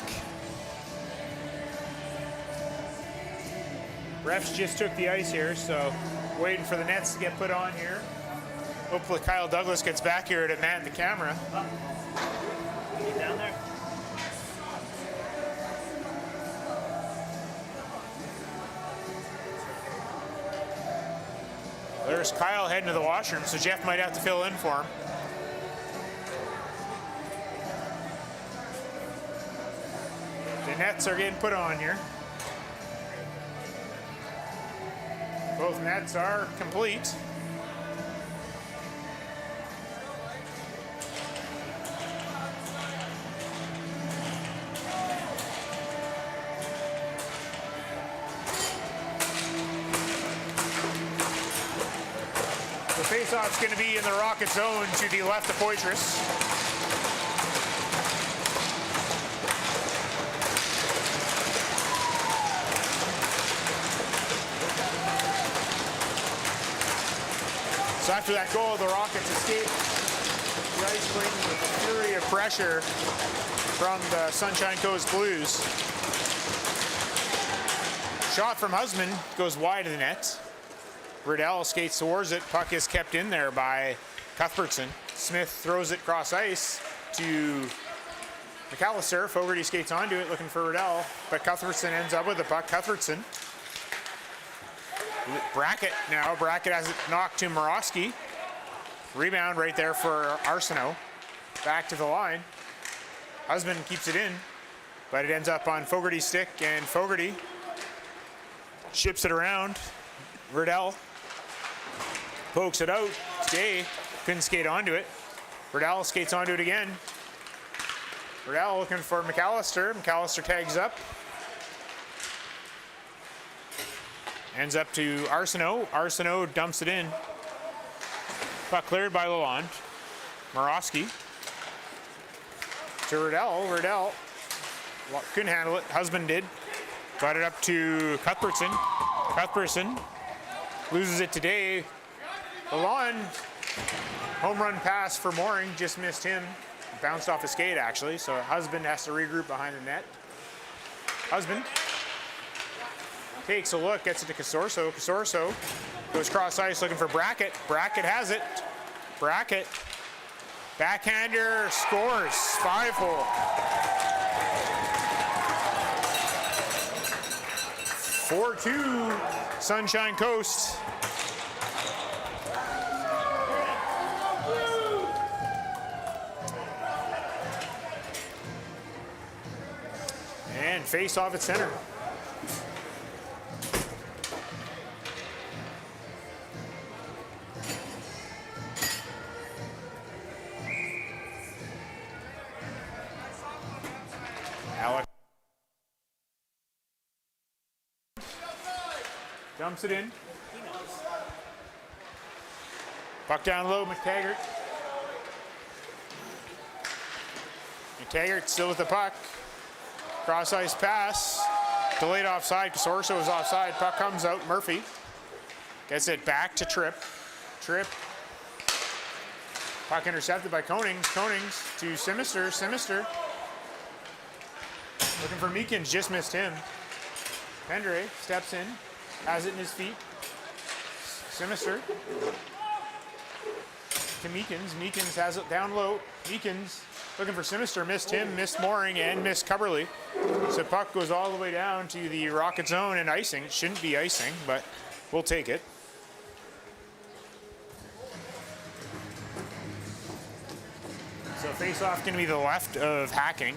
Refs just took the ice here, so waiting for the nets to get put on here. Hopefully Kyle Douglas gets back here to man the camera. Get down there. There's Kyle heading to the washroom, so Jeff might have to fill in for him. The nets are getting put on here. Both nets are complete. The face-off's going to be in the Rocket zone to the left of Poitras. So after that goal, the Rockets escaped the ice queen with a fury of pressure from the Sunshine Coast Blues. Shot from Husband goes wide of the net. Riddell skates towards it. Puck is kept in there by Cuthbertson. Smith throws it cross ice to McAllister. Fogarty skates onto it looking for Riddell, but Cuthbertson ends up with the puck. Cuthbertson. Brackett now. Brackett has it knocked to Morosky. Rebound right there for Arsenault. Back to the line. Husband keeps it in, but it ends up on Fogarty's stick, and Fogarty ships it around. Riddell pokes it out. Day couldn't skate onto it. Riddell skates onto it again. Riddell looking for McAllister. McAllister tags up. Ends up to Arsenault. Arsenault dumps it in. Puck cleared by Lalonde. Morosky to Riddell. Riddell couldn't handle it. Husband did. Got it up to Cuthbertson. Cuthbertson loses it today. Lalonde, home run pass for Mooring, just missed him. Bounced off his skate actually, so Husband has to regroup behind the net. Husband takes a look, gets it to Casorso. Casorso goes cross ice looking for Brackett. Brackett has it. Brackett, backhander, scores, 5-hole. 4-2, Sunshine Coast. And face off at center. Alec dumps it in. Puck down low, McTaggart. McTaggart still with the puck. Cross ice pass. Delayed offside. Casorso is offside. Puck comes out. Murphy gets it back to Tripp. Tripp. Puck intercepted by Konings. Konings to Simister. Simister. Looking for Meekins. Just missed him. Pendre steps in. Has it in his feet. Simister. To Meekins. Meekins has it down low. Meekins looking for Simister. Missed him. Missed Mooring and missed Cubberly. So puck goes all the way down to the Rocket zone and icing. It shouldn't be icing, but we'll take it. So face-off going to be the left of Hacking.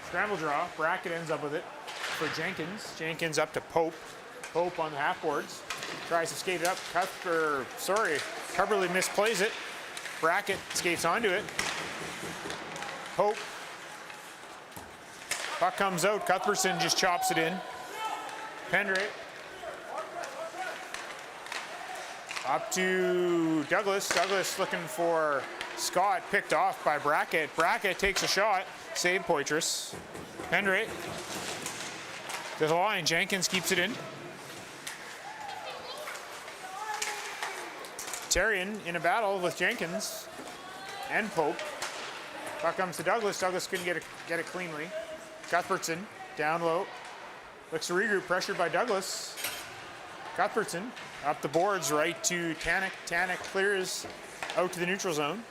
Scramble draw. Brackett ends up with it for Jenkins. Jenkins up to Pope. Pope on the half boards. Tries to skate it up. Cubberly misplays it. Brackett skates onto it. Pope. Puck comes out. Cuthbertson just chops it in. Pendre. Up to Douglas. Douglas looking for Scott, picked off by Brackett. Brackett takes a shot. Save Poitras. Pendre to the line. Jenkins keeps it in. Terrian in a battle with Jenkins and Pope. Puck comes to Douglas. Douglas couldn't get it cleanly. Cuthbertson down low. Looks to regroup. Pressured by Douglas. Cuthbertson up the boards right to Tanek. Tanek clears out to the neutral zone.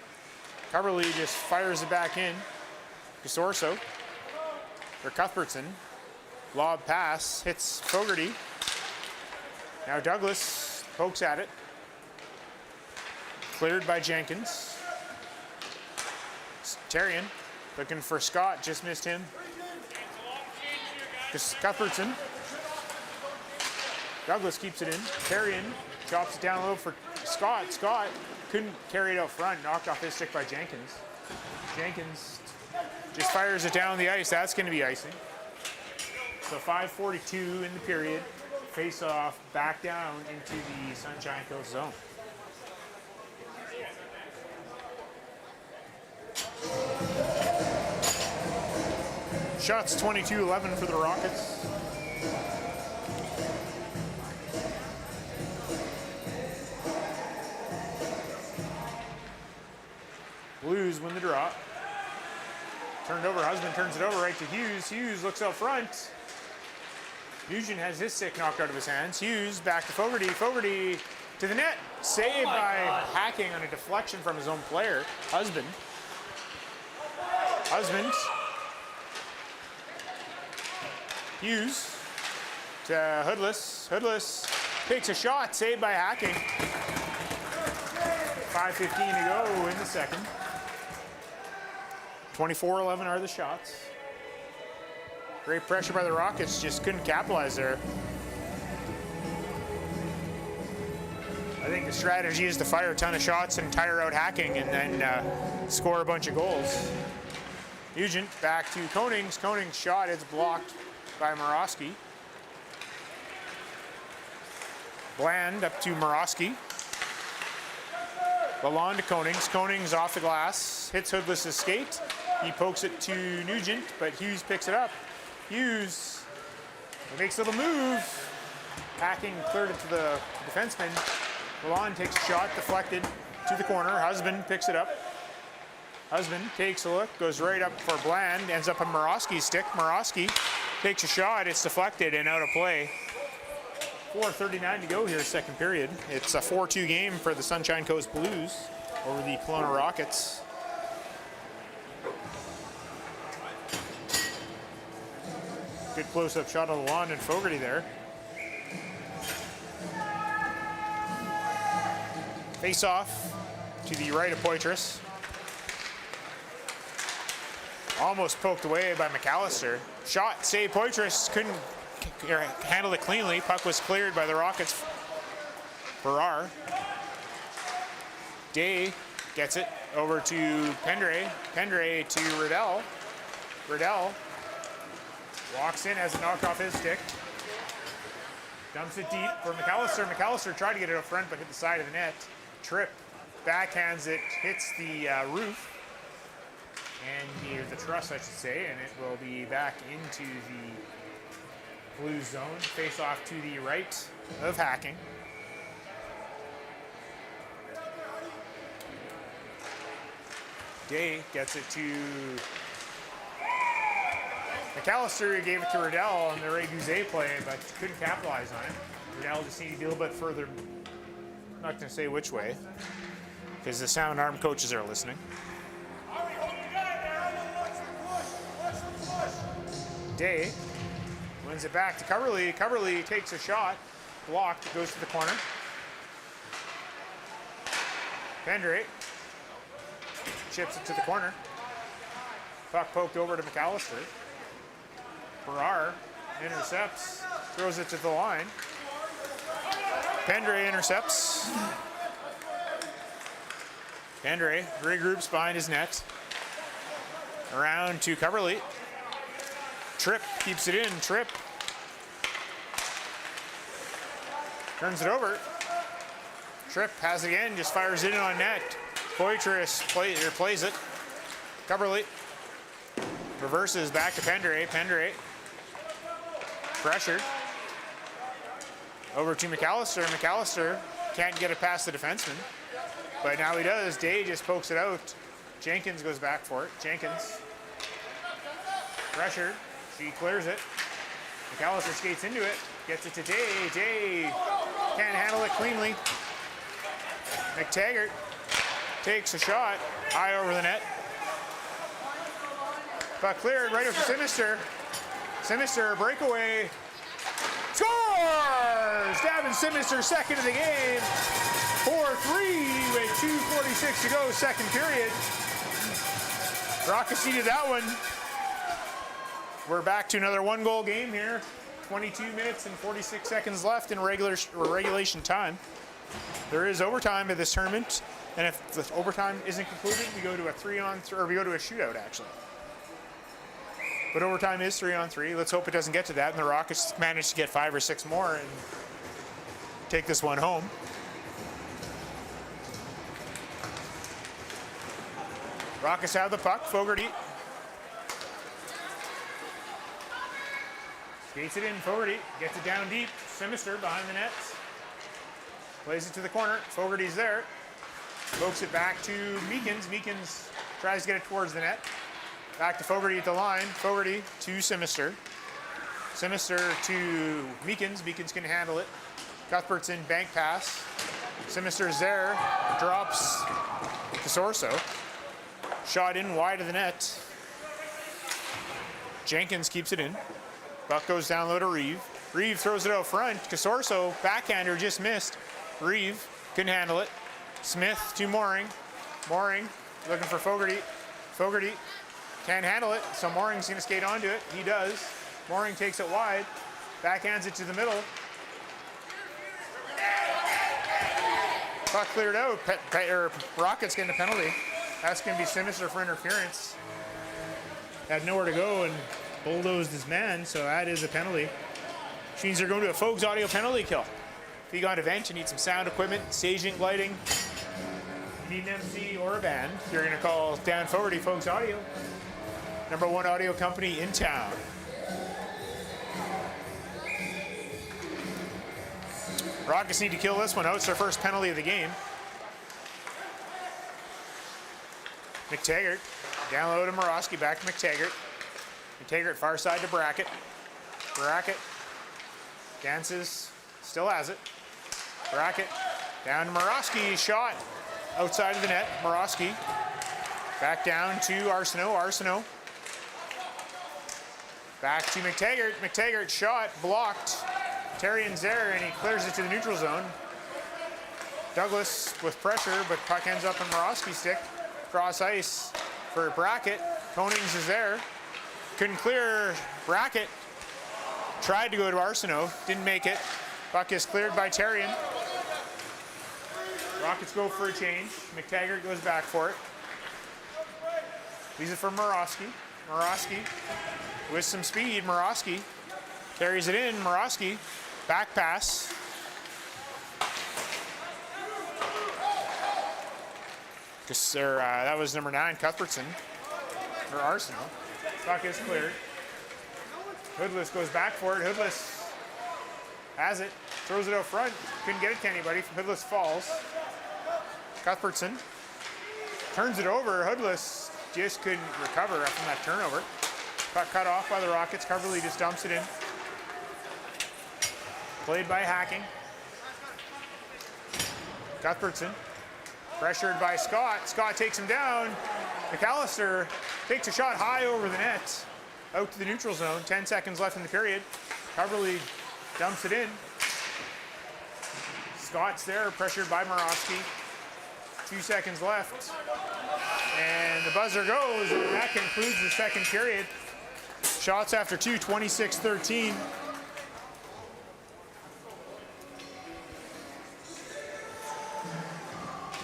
Coverley just fires it back in. Casorso for Cuthbertson. Lob pass hits Fogarty. Now Douglas pokes at it. Cleared by Jenkins. Terrian looking for Scott, just missed him. Cuthbertson. Douglas keeps it in. Terrian chops it down low for Scott. Scott couldn't carry it out front, knocked off his stick by Jenkins. Jenkins just fires it down the ice. That's going to be icing. So 5:42 in the period. Face off back down into the Sunshine Coast zone. Shots 22-11 for the Rockets. Blues win the draw. Turned over, Husband turns it over right to Hughes. Hughes looks out front. Nugent has his stick knocked out of his hands. Hughes back to Fogarty. Fogarty to the net. Saved by Hacking on a deflection from his own player. Husband. Hughes to Hoodless. Hoodless takes a shot. Saved by Hacking. 5:15 to go in the second. 24-11 are the shots. Great pressure by the Rockets, just couldn't capitalize there. I think the strategy is to fire a ton of shots and tire out Hacking and then score a bunch of goals. Nugent back to Konings. Konings' shot is blocked by Morosky. Bland up to Morosky. Lalonde to Konings. Konings off the glass. Hits Hoodless' skate. He pokes it to Nugent, but Hughes picks it up. Hughes makes a little move. Hacking cleared it to the defenseman. Lalonde takes a shot, deflected to the corner. Husband picks it up. Husband takes a look, goes right up for Bland, ends up on Morosky's stick. Morosky takes a shot, it's deflected and out of play. 4:39 to go here, second period. It's a 4-2 game for the Sunshine Coast Blues over the Kelowna Rockets. Good close-up shot of Lalonde and Fogarty there. Face off to the right of Poitras. Almost poked away by McAllister. Shot, save Poitras, couldn't handle it cleanly. Puck was cleared by the Rockets. Farrar. Day gets it over to Pendre. Pendre to Riddell. Riddell walks in, has a knock off his stick. Dumps it deep for McAllister. McAllister tried to get it up front, but hit the side of the net. Tripp backhands it, hits the roof. And near the truss, I should say, and it will be back into the blue zone. Face off to the right of Hacking. Day gets it to McAllister, gave it to Riddell on the Ray Guzet play, but couldn't capitalize on it. Riddell just needed to be a little bit further, I'm not going to say which way, because the sound arm coaches are listening. Day wins it back to Coverley. Coverley takes a shot, blocked, goes to the corner. Pendre chips it to the corner. Puck poked over to McAllister. Farrar intercepts, throws it to the line. Pendre intercepts. Pendre regroups behind his net. Around to Coverley. Tripp keeps it in. Tripp turns it over. Tripp has it again, just fires it in on net. Poitras plays it. Coverly reverses back to Pendray. Pendray pressured. Over to McAllister. McAllister can't get it past the defenseman. But now he does. Day just pokes it out. Jenkins goes back for it. Jenkins. Pressured. She clears it. McAllister skates into it. Gets it to Day. Day can't handle it cleanly. McTaggart takes a shot. High over the net. But cleared right up to Sinister. Sinister breakaway. Scores! Davin Sinister, second of the game. 4-3 with 2:46 to go, second period. Rockets needed that one. We're back to another one-goal game here. 22 minutes and 46 seconds left in regulation time. There is overtime at this tournament, and if the overtime isn't concluded, we go to a 3-on-3, or we go to a shootout actually. But overtime is 3-on-3. Let's hope it doesn't get to that, and the Rockets manage to get 5 or 6 more and take this one home. Rockets have the puck. Fogarty skates it in. Fogarty gets it down deep. Sinister behind the net. Plays it to the corner. Fogarty's there. Pokes it back to Meekins. Meekins tries to get it towards the net. Back to Fogarty at the line. Fogarty to Sinister. Sinister to Meekins. Meekins can handle it. Cuthbert's in, bank pass. Sinister's there. Drops to Sorso. Shot in wide of the net. Jenkins keeps it in. Buck goes down low to Reeve. Reeve throws it out front. Casorso, backhander, just missed. Reeve couldn't handle it. Smith to Mooring. Mooring looking for Fogarty. Fogarty can't handle it, so Mooring's going to skate onto it. He does. Mooring takes it wide. Backhands it to the middle. Puck cleared out. Rockets getting a penalty. That's going to be Sinister for interference. Had nowhere to go and bulldozed his man, so that is a penalty. Which means they're going to a Fogues audio penalty kill. If you got an event, you need some sound equipment, staging, lighting, you need an MC or a band, you're going to call Dan Fogarty, Fogues Audio. #1 audio company in town. Rockets need to kill this one out. It's their first penalty of the game. McTaggart down low to Morosky, back to McTaggart. McTaggart far side to Brackett. Brackett dances, still has it. Brackett down to Morosky, shot outside of the net. Morosky back down to Arsenault. Arsenault back to McTaggart. McTaggart shot blocked. Terrian's there and he clears it to the neutral zone. Douglas with pressure, but puck ends up in Morosky's stick. Cross ice for Brackett. Konings is there. Couldn't clear Brackett. Tried to go to Arsenault, didn't make it. Puck is cleared by Terrian. Rockets go for a change. McTaggart goes back for it. Leaves it for Morosky. Morosky with some speed. Morosky carries it in. Morosky, back pass. That was number 9, Cuthbertson, for Arsenal. Puck is cleared. Hoodless goes back for it. Hoodless has it, throws it out front. Couldn't get it to anybody. Hoodless falls. Cuthbertson turns it over. Hoodless just couldn't recover from that turnover. Puck cut off by the Rockets. Coverly just dumps it in. Played by Hacking. Cuthbertson pressured by Scott. Scott takes him down. McAllister takes a shot high over the net. Out to the neutral zone. 10 seconds left in the period. Coverly dumps it in. Scott's there, pressured by Morosky. 2 seconds left. And the buzzer goes, and that concludes the second period. Shots after 2, 26-13.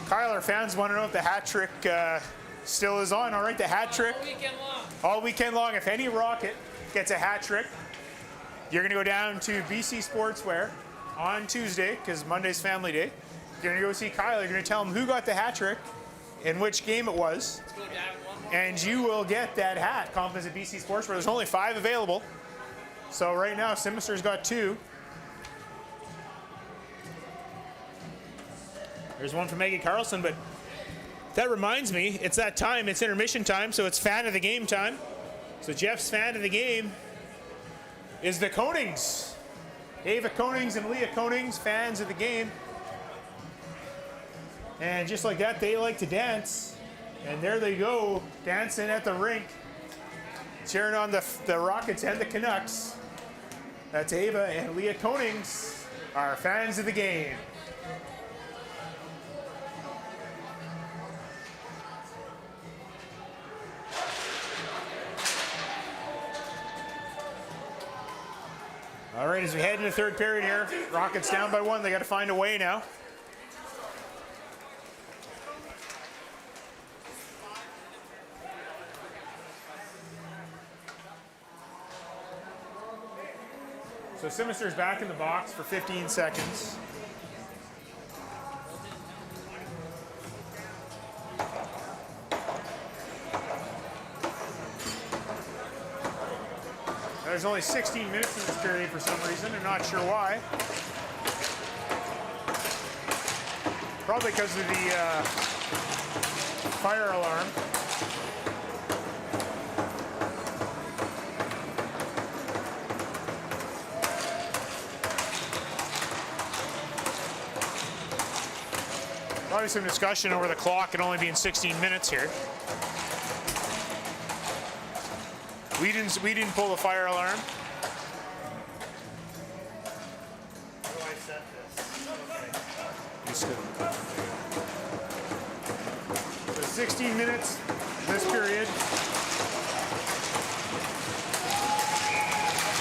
Kyle, our fans want to know if the hat trick still is on. All right, the hat trick. All weekend long. All weekend long. If any Rocket gets a hat trick, you're going to go down to BC Sportswear on Tuesday, because Monday's family day. You're going to go see Kyle. You're going to tell him who got the hat trick and which game it was. Let's go down one more. And you will get that hat, Confidence at BC Sportswear. There's only 5 available. So right now, Simister's got 2. There's one from Maggie Carlson, but that reminds me, it's that time. It's intermission time, so it's fan of the game time. So Jeff's fan of the game is the Konings. Ava Konings and Leah Konings, fans of the game. And just like that, they like to dance. And there they go, dancing at the rink, cheering on the Rockets and the Canucks. That's Ava and Leah Konings, our fans of the game. All right, as we head into the third period here, Rockets down by 1. They got to find a way now. So Simister's back in the box for 15 seconds. There's only 16 minutes in this period for some reason. I'm not sure why. Probably because of the fire alarm. Probably some discussion over the clock and only being 16 minutes here. We didn't pull the fire alarm. How do I set this? Okay. Just so 16 minutes this period.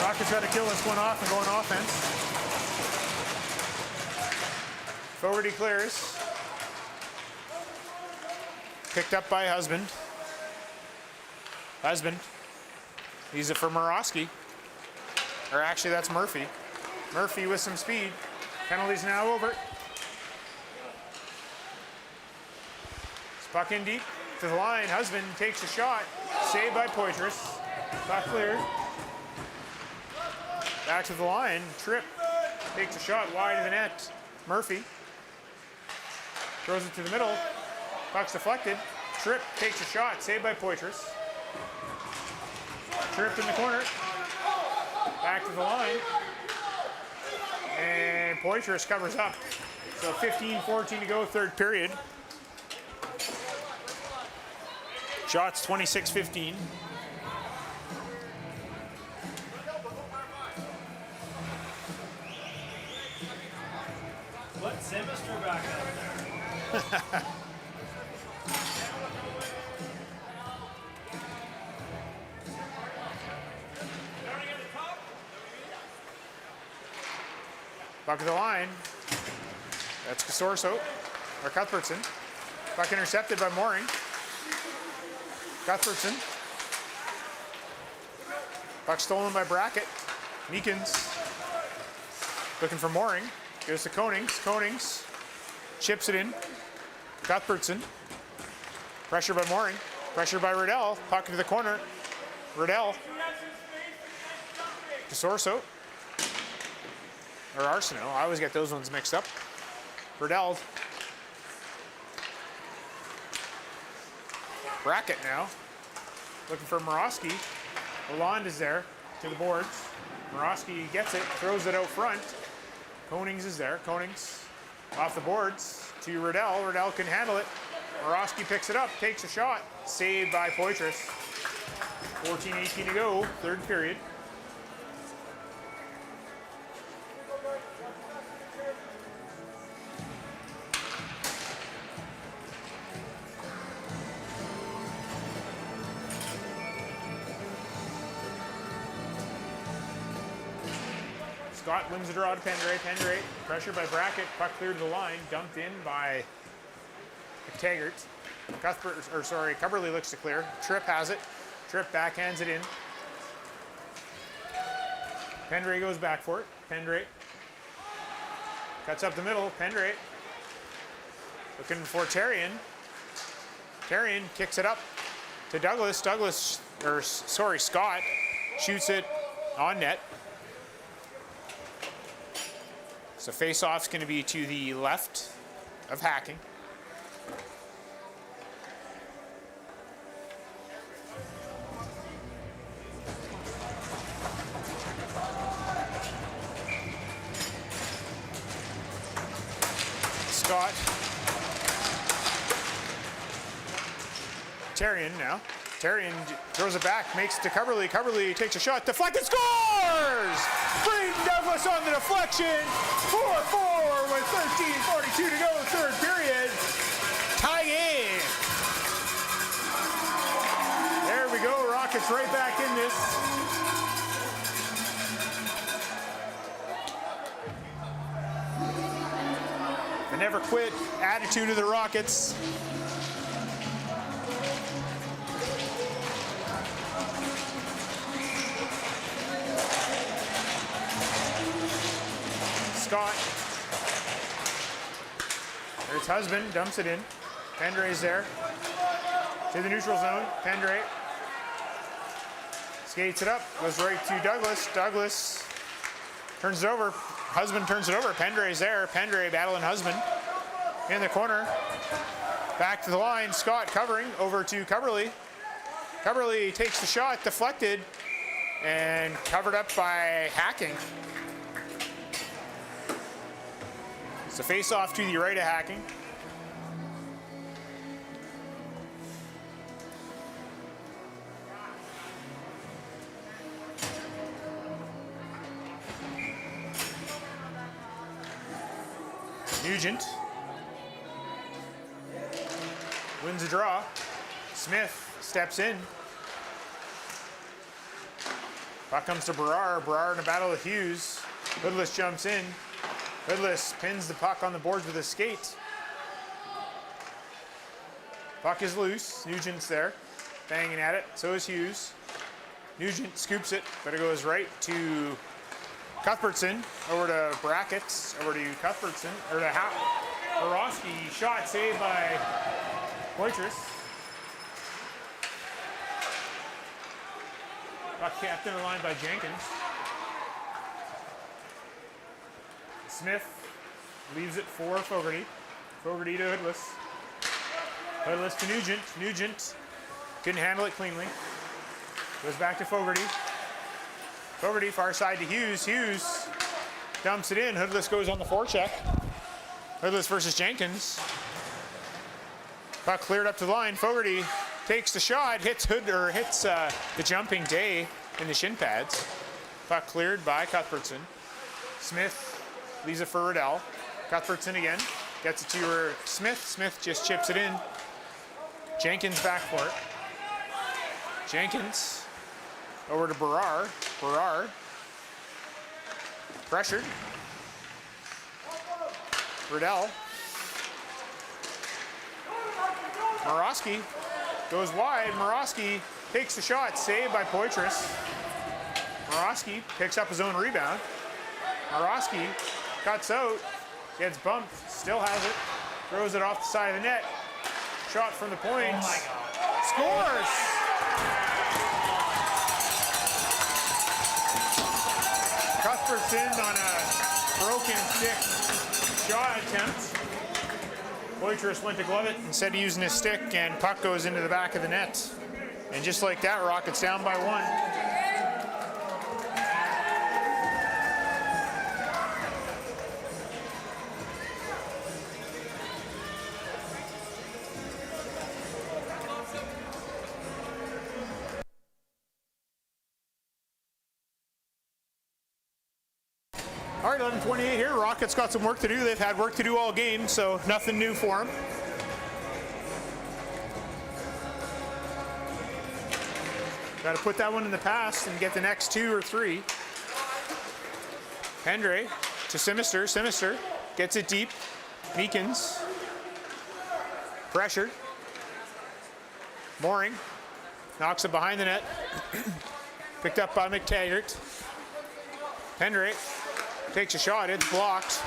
Rockets got to kill this one off and go on offense. Forward declares. Picked up by Husband. He's it for Morosky. Or actually, that's Murphy. Murphy with some speed. Penalty's now over. Puck in deep to the line. Husband takes a shot. Saved by Poitras. Puck cleared. Back to the line. Tripp takes a shot wide of the net. Murphy throws it to the middle. Puck's deflected. Tripp takes a shot. Saved by Poitras. Tripped in the corner. Back to the line. And Poitras covers up. So 15-14 to go, third period. Shots 26-15. Put Simister back out there. Back to the line. That's Casorso, or Cuthbertson. Puck intercepted by Mooring. Cuthbertson. Puck stolen by Brackett. Meekins. Looking for Mooring. Goes to Konings. Konings chips it in. Cuthbertson. Pressure by Mooring. Pressure by Riddell. Puck into the corner. Riddell. Casorso. Or Arsenault. I always get those ones mixed up. Riddell. Brackett now. Looking for Morosky. Lalonde is there to the boards. Morosky gets it, throws it out front. Konings is there. Konings off the boards to Riddell. Riddell can handle it. Morosky picks it up, takes a shot. Saved by Poitras. 14-18 to go, third period. Scott wins the draw to Pendray. Pendray, pressure by Brackett. Puck cleared the line. Dumped in by Taggart. Cubberley looks to clear. Tripp has it. Tripp backhands it in. Pendray goes back for it. Pendray cuts up the middle. Pendray Looking for Terrian. Terrian kicks it up to Douglas. Scott shoots it on net. So face-off's going to be to the left of Hacking. Scott. Terrian now. Terrian throws it back, makes it to Coverley. Coverley takes a shot, deflected, scores! Braden Douglas on the deflection. 4-4 with 13:42 to go, third period. Tie game. There we go, Rockets right back in this. The never quit attitude of the Rockets. Scott. There's Husband, dumps it in. Pendray's there. To the neutral zone. Pendray. Skates it up. Goes right to Douglas. Douglas turns it over. Husband turns it over. Pendray's there. Pendray battling Husband. In the corner. Back to the line. Scott covering. Over to Coverley. Coverley takes the shot. Deflected. And covered up by Hacking. It's a face-off to the right of Hacking. Nugent wins a draw. Smith steps in. Puck comes to Brar. Brar in a battle with Hughes. Hoodless jumps in. Hoodless pins the puck on the boards with a skate. Puck is loose. Nugent's there, banging at it. So is Hughes. Nugent scoops it, but it goes right to Cuthbertson. Over to Brackett. Over to Cuthbertson. Or to Borowski. Shot saved by Poitras. Puck kept in the line by Jenkins. Smith leaves it for Fogarty. Fogarty to Hoodless. Hoodless to Nugent. Nugent couldn't handle it cleanly. Goes back to Fogarty. Fogarty far side to Hughes. Hughes dumps it in. Hoodless goes on the forecheck. Hoodless versus Jenkins. Puck cleared up to the line. Fogarty takes the shot, hits the jumping Day in the shin pads. Puck cleared by Cuthbertson. Smith leaves it for Riddell. Cuthbertson again. Gets it to Smith. Smith just chips it in. Jenkins back for it. Jenkins over to Brar. Brar pressured. Riddell. Morosky goes wide. Morosky takes the shot. Saved by Poitras. Morosky picks up his own rebound. Morosky cuts out, gets bumped, still has it, throws it off the side of the net. Shot from the point. Oh my God. Scores! Cuthbertson on a broken stick shot attempt. Poitras went to glove it instead of using his stick, and puck goes into the back of the net. And just like that, Rockets down by one. All right, 11:28 here. Rockets got some work to do. They've had work to do all game, so nothing new for them. Got to put that one in the past and get the next two or three. Pendray to Sinister. Sinister gets it deep. Meekins. Pressured. Mooring knocks it behind the net. Picked up by McTaggart. Pendray takes a shot. It's blocked.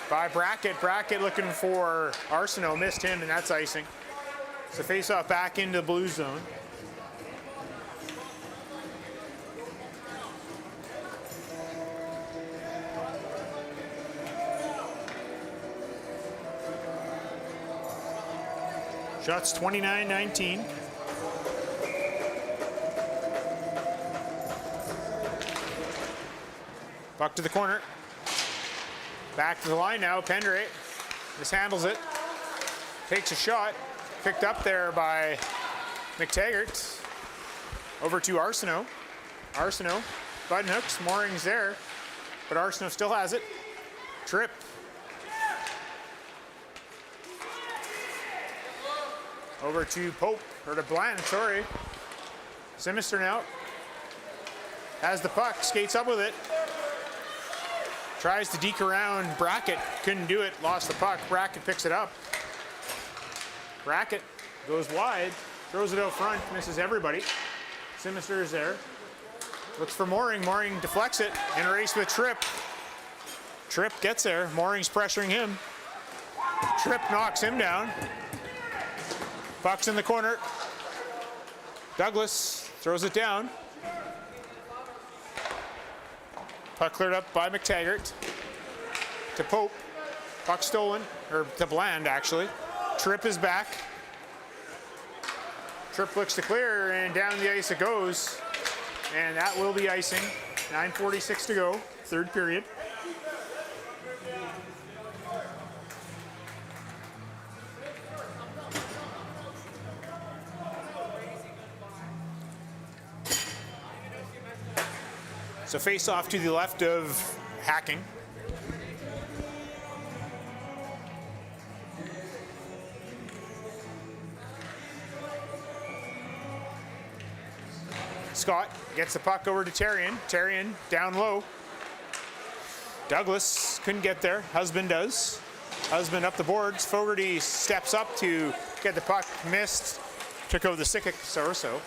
by Brackett. Brackett looking for Arsenault, missed him, and that's icing. So face-off back into the blue zone. Shots 29-19. Puck to the corner. Back to the line now. Pendre mishandles it. Takes a shot. Picked up there by McTaggart. Over to Arsenault. Arsenault, button hooks. Mooring's there. But Arsenault still has it. Trip. Over to Pope, or to Bland, sorry. Simister now. Has the puck, skates up with it. Tries to deke around Brackett, couldn't do it, lost the puck. Brackett picks it up. Brackett goes wide, throws it out front, misses everybody. Simister is there. Looks for Mooring, Mooring deflects it, in a race with Tripp. Tripp gets there, Mooring's pressuring him. Tripp knocks him down. Puck's in the corner. Douglas throws it down. Puck cleared up by McTaggart. To Pope. Puck stolen, or to Bland actually. Tripp is back. Tripp looks to clear, and down the ice it goes. And that will be icing. 9:46 to go, third period. So face off to the left of Hacking. Scott gets the puck over to Terrian. Terrian down low. Douglas couldn't get there. Husband does. Husband up the boards. Fogarty steps up to get the puck. Missed. Took over the stick of Sorso.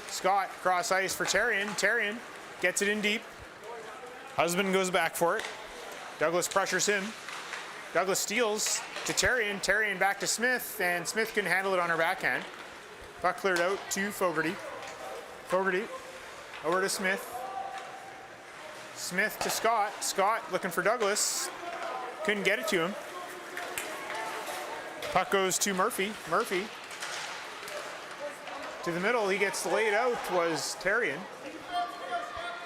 Scott cross ice for Terrian. Terrian gets it in deep. Husband goes back for it. Douglas pressures him. Douglas steals to Terrian. Terrian back to Smith, and Smith couldn't handle it on her backhand. Puck cleared out to Fogarty. Fogarty over to Smith. Smith to Scott. Scott looking for Douglas. Couldn't get it to him. Puck goes to Murphy. Murphy to the middle. He gets laid out was Terrian.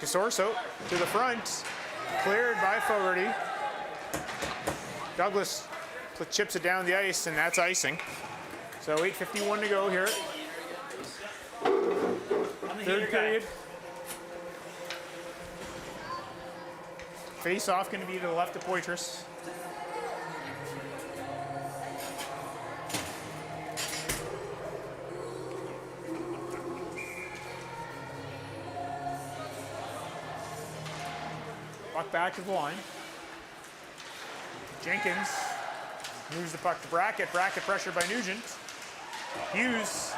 Sorso to the front, cleared by Fogarty. Douglas chips it down the ice, and that's icing. So 8:51 to go here. Third period. Face off going to be to the left of Poitras. Puck back to the line. Jenkins moves the puck to Brackett. Brackett pressured by Nugent. Hughes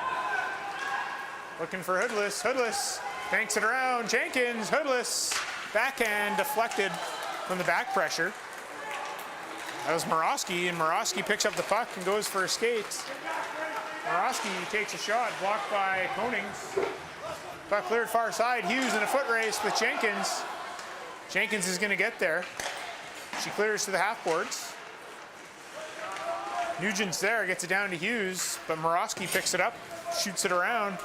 looking for Hoodless. Hoodless banks it around. Jenkins, Hoodless, backhand deflected from the back pressure. That was Morosky, and Morosky picks up the puck and goes for a skate. Morosky takes a shot, blocked by Konings. Puck cleared far side. Hughes in a foot race with Jenkins. Jenkins is going to get there. She clears to the half boards. Nugent's there, gets it down to Hughes, but Morosky picks it up, shoots it around.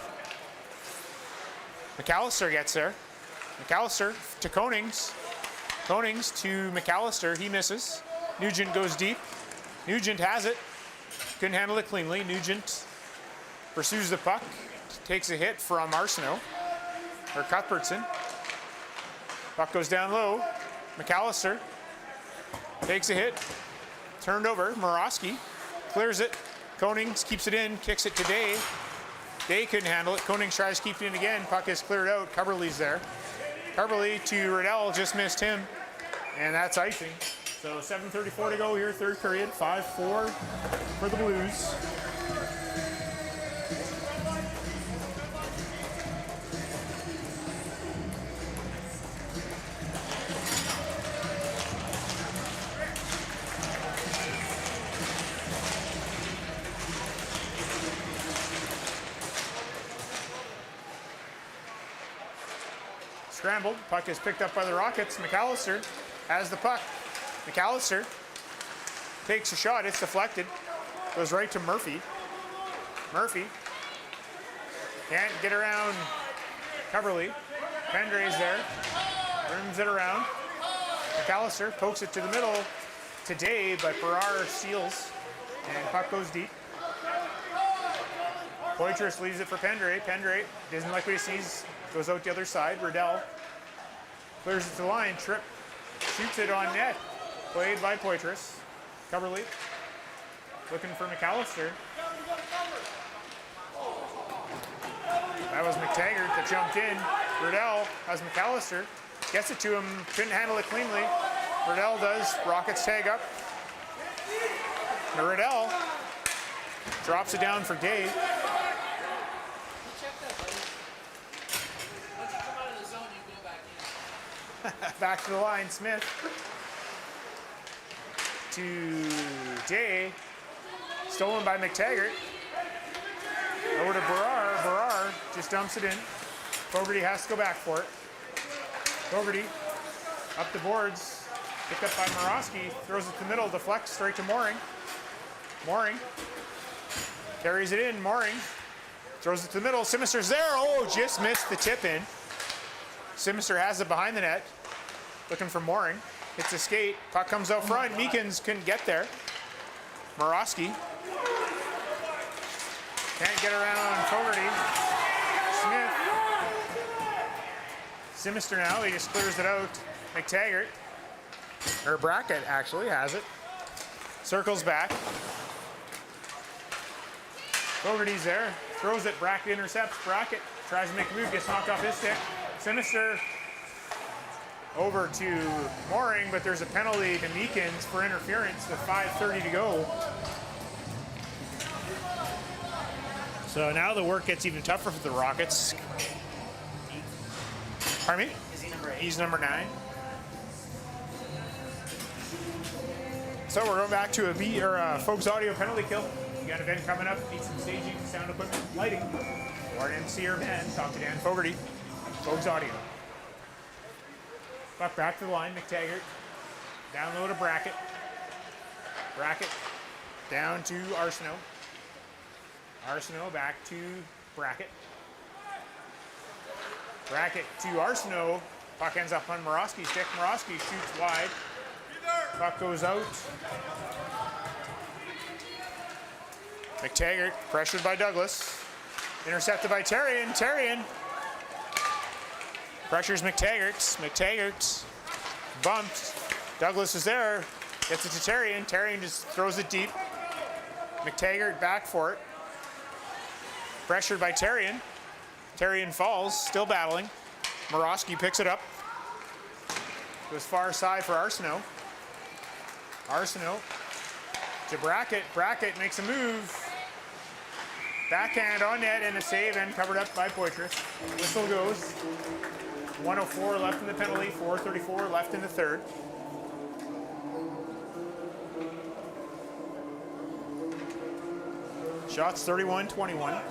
McAllister gets there. McAllister to Konings. Konings to McAllister, he misses. Nugent goes deep. Nugent has it. Couldn't handle it cleanly. Nugent pursues the puck, takes a hit from Arsenault, or Cuthbertson. Puck goes down low. McAllister takes a hit. Turned over. Morosky clears it. Konings keeps it in. Kicks it to Day. Day couldn't handle it. Konings tries to keep it in again. Puck is cleared out. Coverley's there. Coverley to Riddell. Just missed him. And that's icing. So 7:34 to go here. Third period. 5-4 for the Blues. Scrambled. Puck is picked up by the Rockets. McAllister has the puck. McAllister takes a shot. It's deflected. Goes right to Murphy. Murphy can't get around Coverly. Pendray's there. Rims it around. McAllister pokes it to the middle today, but Berrar steals. And puck goes deep. Poitras leaves it for Pendray. Pendray doesn't like what he sees. Goes out the other side. Riddell clears it to the line. Tripp shoots it on net. Played by Poitras. Coverly looking for McAllister. That was McTaggart that jumped in. Riddell has McAllister. Gets it to him. Couldn't handle it cleanly. Riddell does. Rockets tag up. Riddell drops it down for Day. Check that, buddy. Once you come out of the zone, you go back in. Back to the line. Smith to Day. Stolen by McTaggart. Over to Berrar. Berrar just dumps it in. Fogarty has to go back for it. Fogarty up the boards. Picked up by Morosky. Throws it to the middle. Deflects straight to Mooring. Mooring carries it in. Mooring throws it to the middle. Simister's there. Oh, just missed the tip in. Simister has it behind the net. Looking for Mooring. Hits a skate. Puck comes out front. Meekins couldn't get there. Morosky can't get around Fogarty. Smith. Simister now. He just clears it out. McTaggart. Or Brackett actually has it. Circles back. Fogarty's there. Throws it. Brackett intercepts. Brackett tries to make a move. Gets knocked off his stick. Simister over to Mooring, but there's a penalty to Meekins for interference with 5:30 to go. So now the work gets even tougher for the Rockets. Pardon me? Is he number 8? He's number 9. So we're going back to a Folks Audio penalty kill. You got an event coming up. Need some staging, sound equipment, lighting, or an MC or band. Talk to Dan Fogarty. Folks Audio. Buck back to the line. McTaggart. Down low to Brackett. Brackett down to Arsenault. Arsenault back to Brackett. Brackett to Arsenault. Puck ends up on Morosky's stick. Morosky shoots wide. Puck goes out. McTaggart pressured by Douglas. Intercepted by Terrian. Terrian pressures McTaggart. McTaggart bumped. Douglas is there. Gets it to Terrian. Terrian just throws it deep. McTaggart back for it. Pressured by Terrian. Terrian falls, still battling. Morosky picks it up. Goes far side for Arsenault. Arsenault to Brackett. Brackett makes a move. Backhand on net and a save and covered up by Poitras. Whistle goes. 1:04 left in the penalty. 4:34 left in the third. Shots 31-21.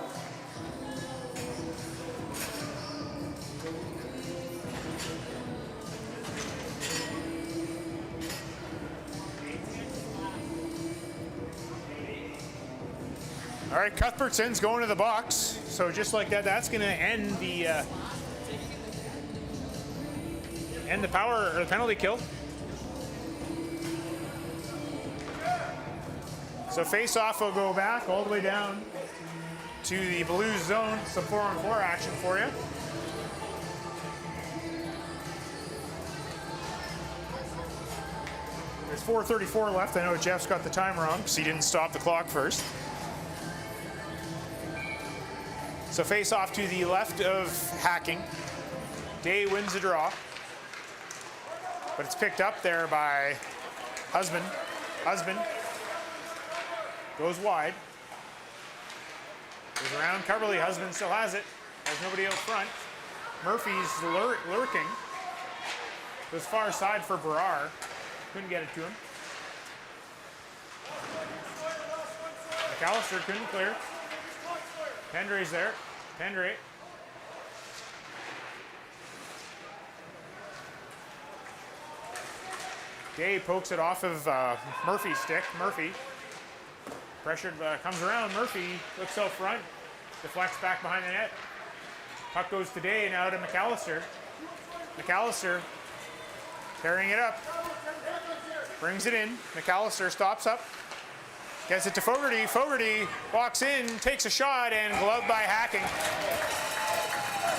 All right, Cuthbertson's going to the box. So just like that, that's going to end the power or the penalty kill. So face-off will go back all the way down to the Blues zone. Some 4-on-4 action for you. There's 4:34 left. I know Jeff's got the time wrong because he didn't stop the clock first. So face off to the left of Hacking. Day wins the draw. But it's picked up there by Husband. Husband goes wide. Goes around Coverly. Husband still has it. Has nobody out front. Murphy's lurking. Goes far side for Berrar. Couldn't get it to him. McAllister couldn't clear. Pendray's there. Pendray Day pokes it off of Murphy's stick. Murphy. Pressured, comes around. Murphy looks out front. Deflects back behind the net. Puck goes to Day, now to McAllister. McAllister carrying it up. Brings it in. McAllister stops up. Gets it to Fogarty. Fogarty walks in, takes a shot, and gloved by Hacking.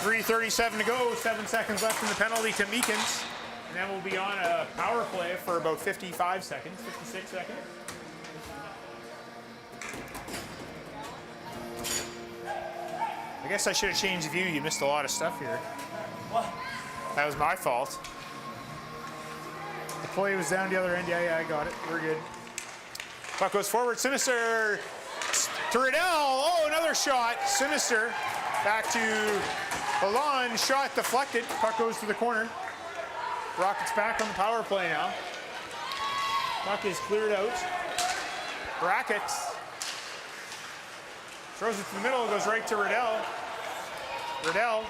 3:37 to go, 7 seconds left in the penalty to Meekins. And then we'll be on a power play for about 55 seconds, 56 seconds. I guess I should have changed the view. You missed a lot of stuff here. What? That was my fault. The play was down the other end. Yeah, I got it. We're good. Puck goes forward. Sinister to Riddell. Oh, another shot. Sinister back to Lalonde. Shot deflected. Puck goes to the corner. Rockets back on the power play now. Puck is cleared out. Brackets. Throws it to the middle. Goes right to Riddell. Riddell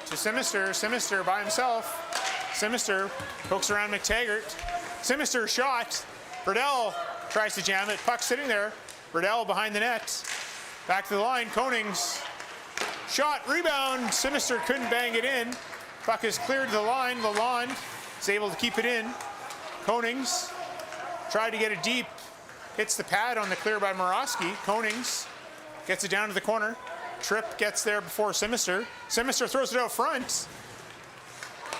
to Sinister. Sinister by himself. Sinister pokes around McTaggart. Sinister shot. Riddell tries to jam it. Puck sitting there. Riddell behind the net. Back to the line. Konings. Shot. Rebound. Sinister couldn't bang it in. Puck is cleared to the line. Lalonde is able to keep it in. Konings tried to get it deep. Hits the pad on the clear by Morosky. Konings gets it down to the corner. Tripp gets there before Sinister. Sinister throws it out front.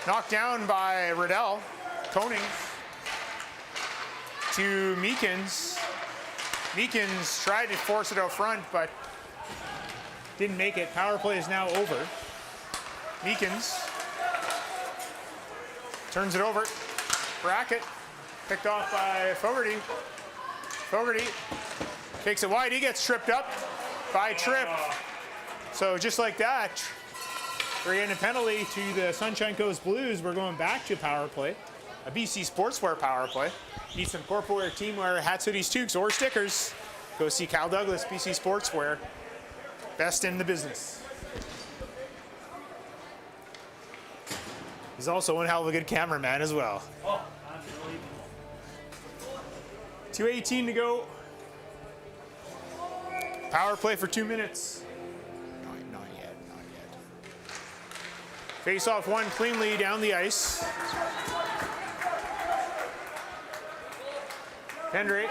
Knocked down by Riddell. Konings to Meekins. Meekins tried to force it out front, but didn't make it. Power play is now over. Meekins turns it over. Bracket picked off by Fogarty. Fogarty takes it wide. He gets tripped up by Tripp. So just like that, we're getting a penalty to the Sunshine Coast Blues. We're going back to power play, a BC Sportswear power play. Need some corporate teamwear, hats, hoodies, toques, or stickers. Go see Kyle Douglas, BC Sportswear. Best in the business. He's also one hell of a good cameraman as well. Oh, unbelievable. 2:18 to go. Power play for 2 minutes. Not yet. Face off one cleanly down the ice. Hendry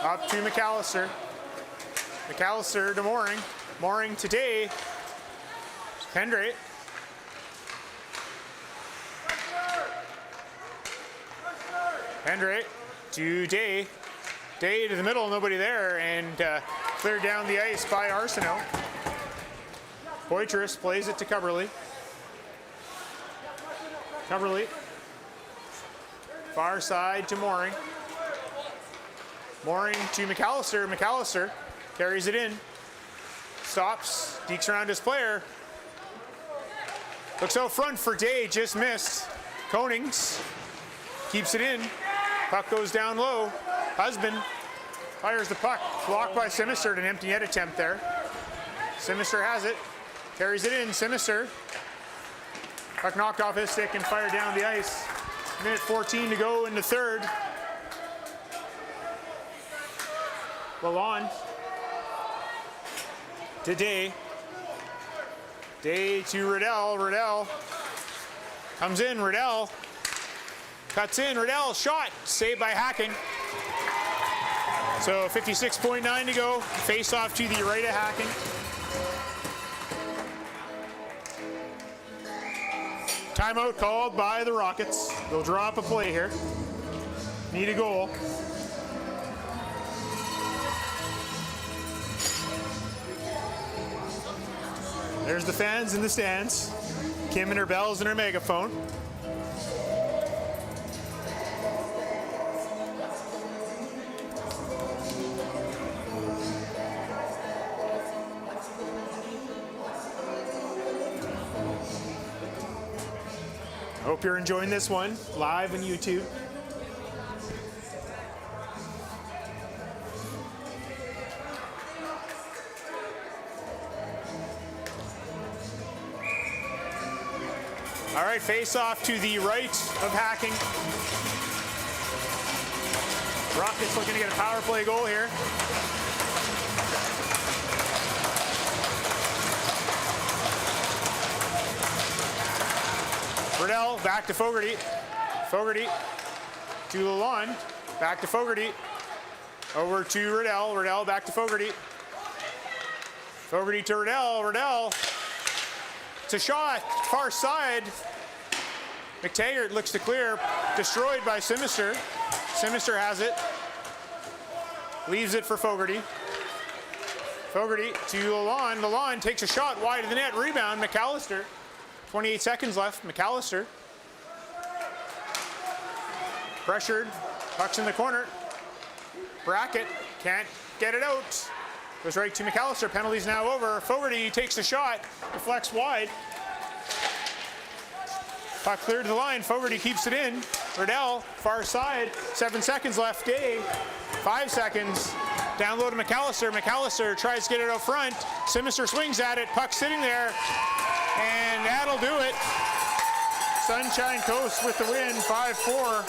up to McAllister. McAllister to Mooring. Mooring to Day. Hendry. Hendry to Day. Day to the middle, nobody there, and cleared down the ice by Arsenault. Poitras plays it to Coverley. Coverley. Far side to Mooring. Mooring to McAllister. McAllister carries it in. Stops, dekes around his player. Looks out front for Day, just missed. Konings keeps it in. Puck goes down low. Husband fires the puck. Blocked by Sinister, an empty net attempt there. Sinister has it. Carries it in. Sinister. Puck knocked off his stick and fired down the ice. Minute 14 to go in the third. Lalonde to Day. Day to Riddell. Riddell comes in. Riddell cuts in. Riddell shot. Saved by Hacking. So 56.9 to go. Face off to the right of Hacking. Timeout called by the Rockets. They'll draw up a play here. Need a goal. There's the fans in the stands. Kim and her bells and her megaphone. Hope you're enjoying this one live on YouTube. All right, face off to the right of Hacking. Rockets looking to get a power play goal here. Riddell back to Fogarty. Fogarty to Lalonde. Back to Fogarty. Over to Riddell. Riddell back to Fogarty. Fogarty to Riddell. Riddell. It's a shot. Far side. McTaggart looks to clear. Destroyed by Simister. Simister has it. Leaves it for Fogarty. Fogarty to Lalonde. Lalonde takes a shot wide of the net. Rebound. McAllister. 28 seconds left. McAllister. Pressured. Puck's in the corner. Brackett can't get it out. Goes right to McAllister. Penalty's now over. Fogarty takes the shot. Deflects wide. Puck cleared to the line. Fogarty keeps it in. Riddell, far side. 7 seconds left. Day. 5 seconds. Down low to McAllister. McAllister tries to get it out front. Simister swings at it. Puck sitting there. And that'll do it. Sunshine Coast with the win. 5-4.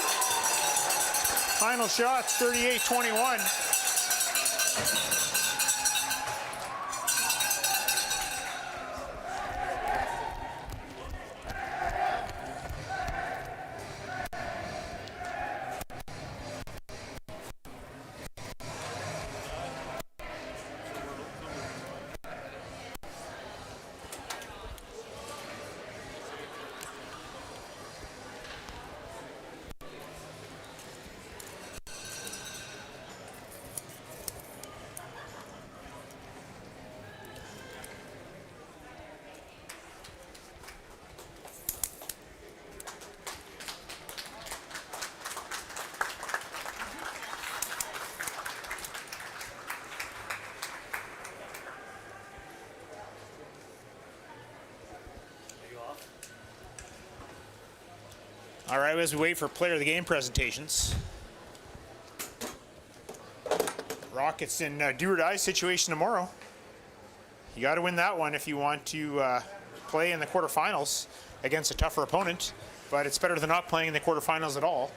Final shots, 38-21. All right, as we wait for player of the game presentations. Rockets in do or die situation tomorrow. You got to win that one if you want to play in the quarterfinals against a tougher opponent, but it's better than not playing in the quarterfinals at all.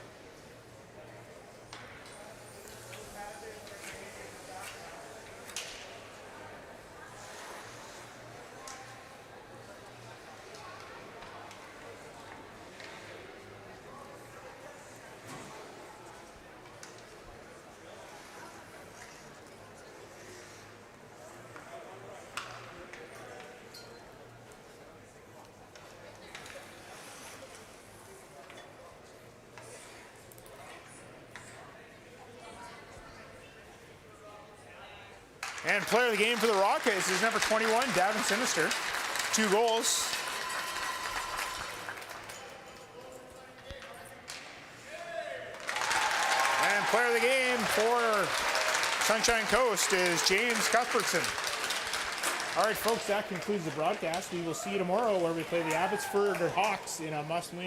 And player of the game for the Rockets is number 21, Davin Simister. 2 goals. And player of the game for Sunshine Coast is James Cuthbertson. All right, folks, that concludes the broadcast. We will see you tomorrow where we play the Abbotsford Hawks in a must-win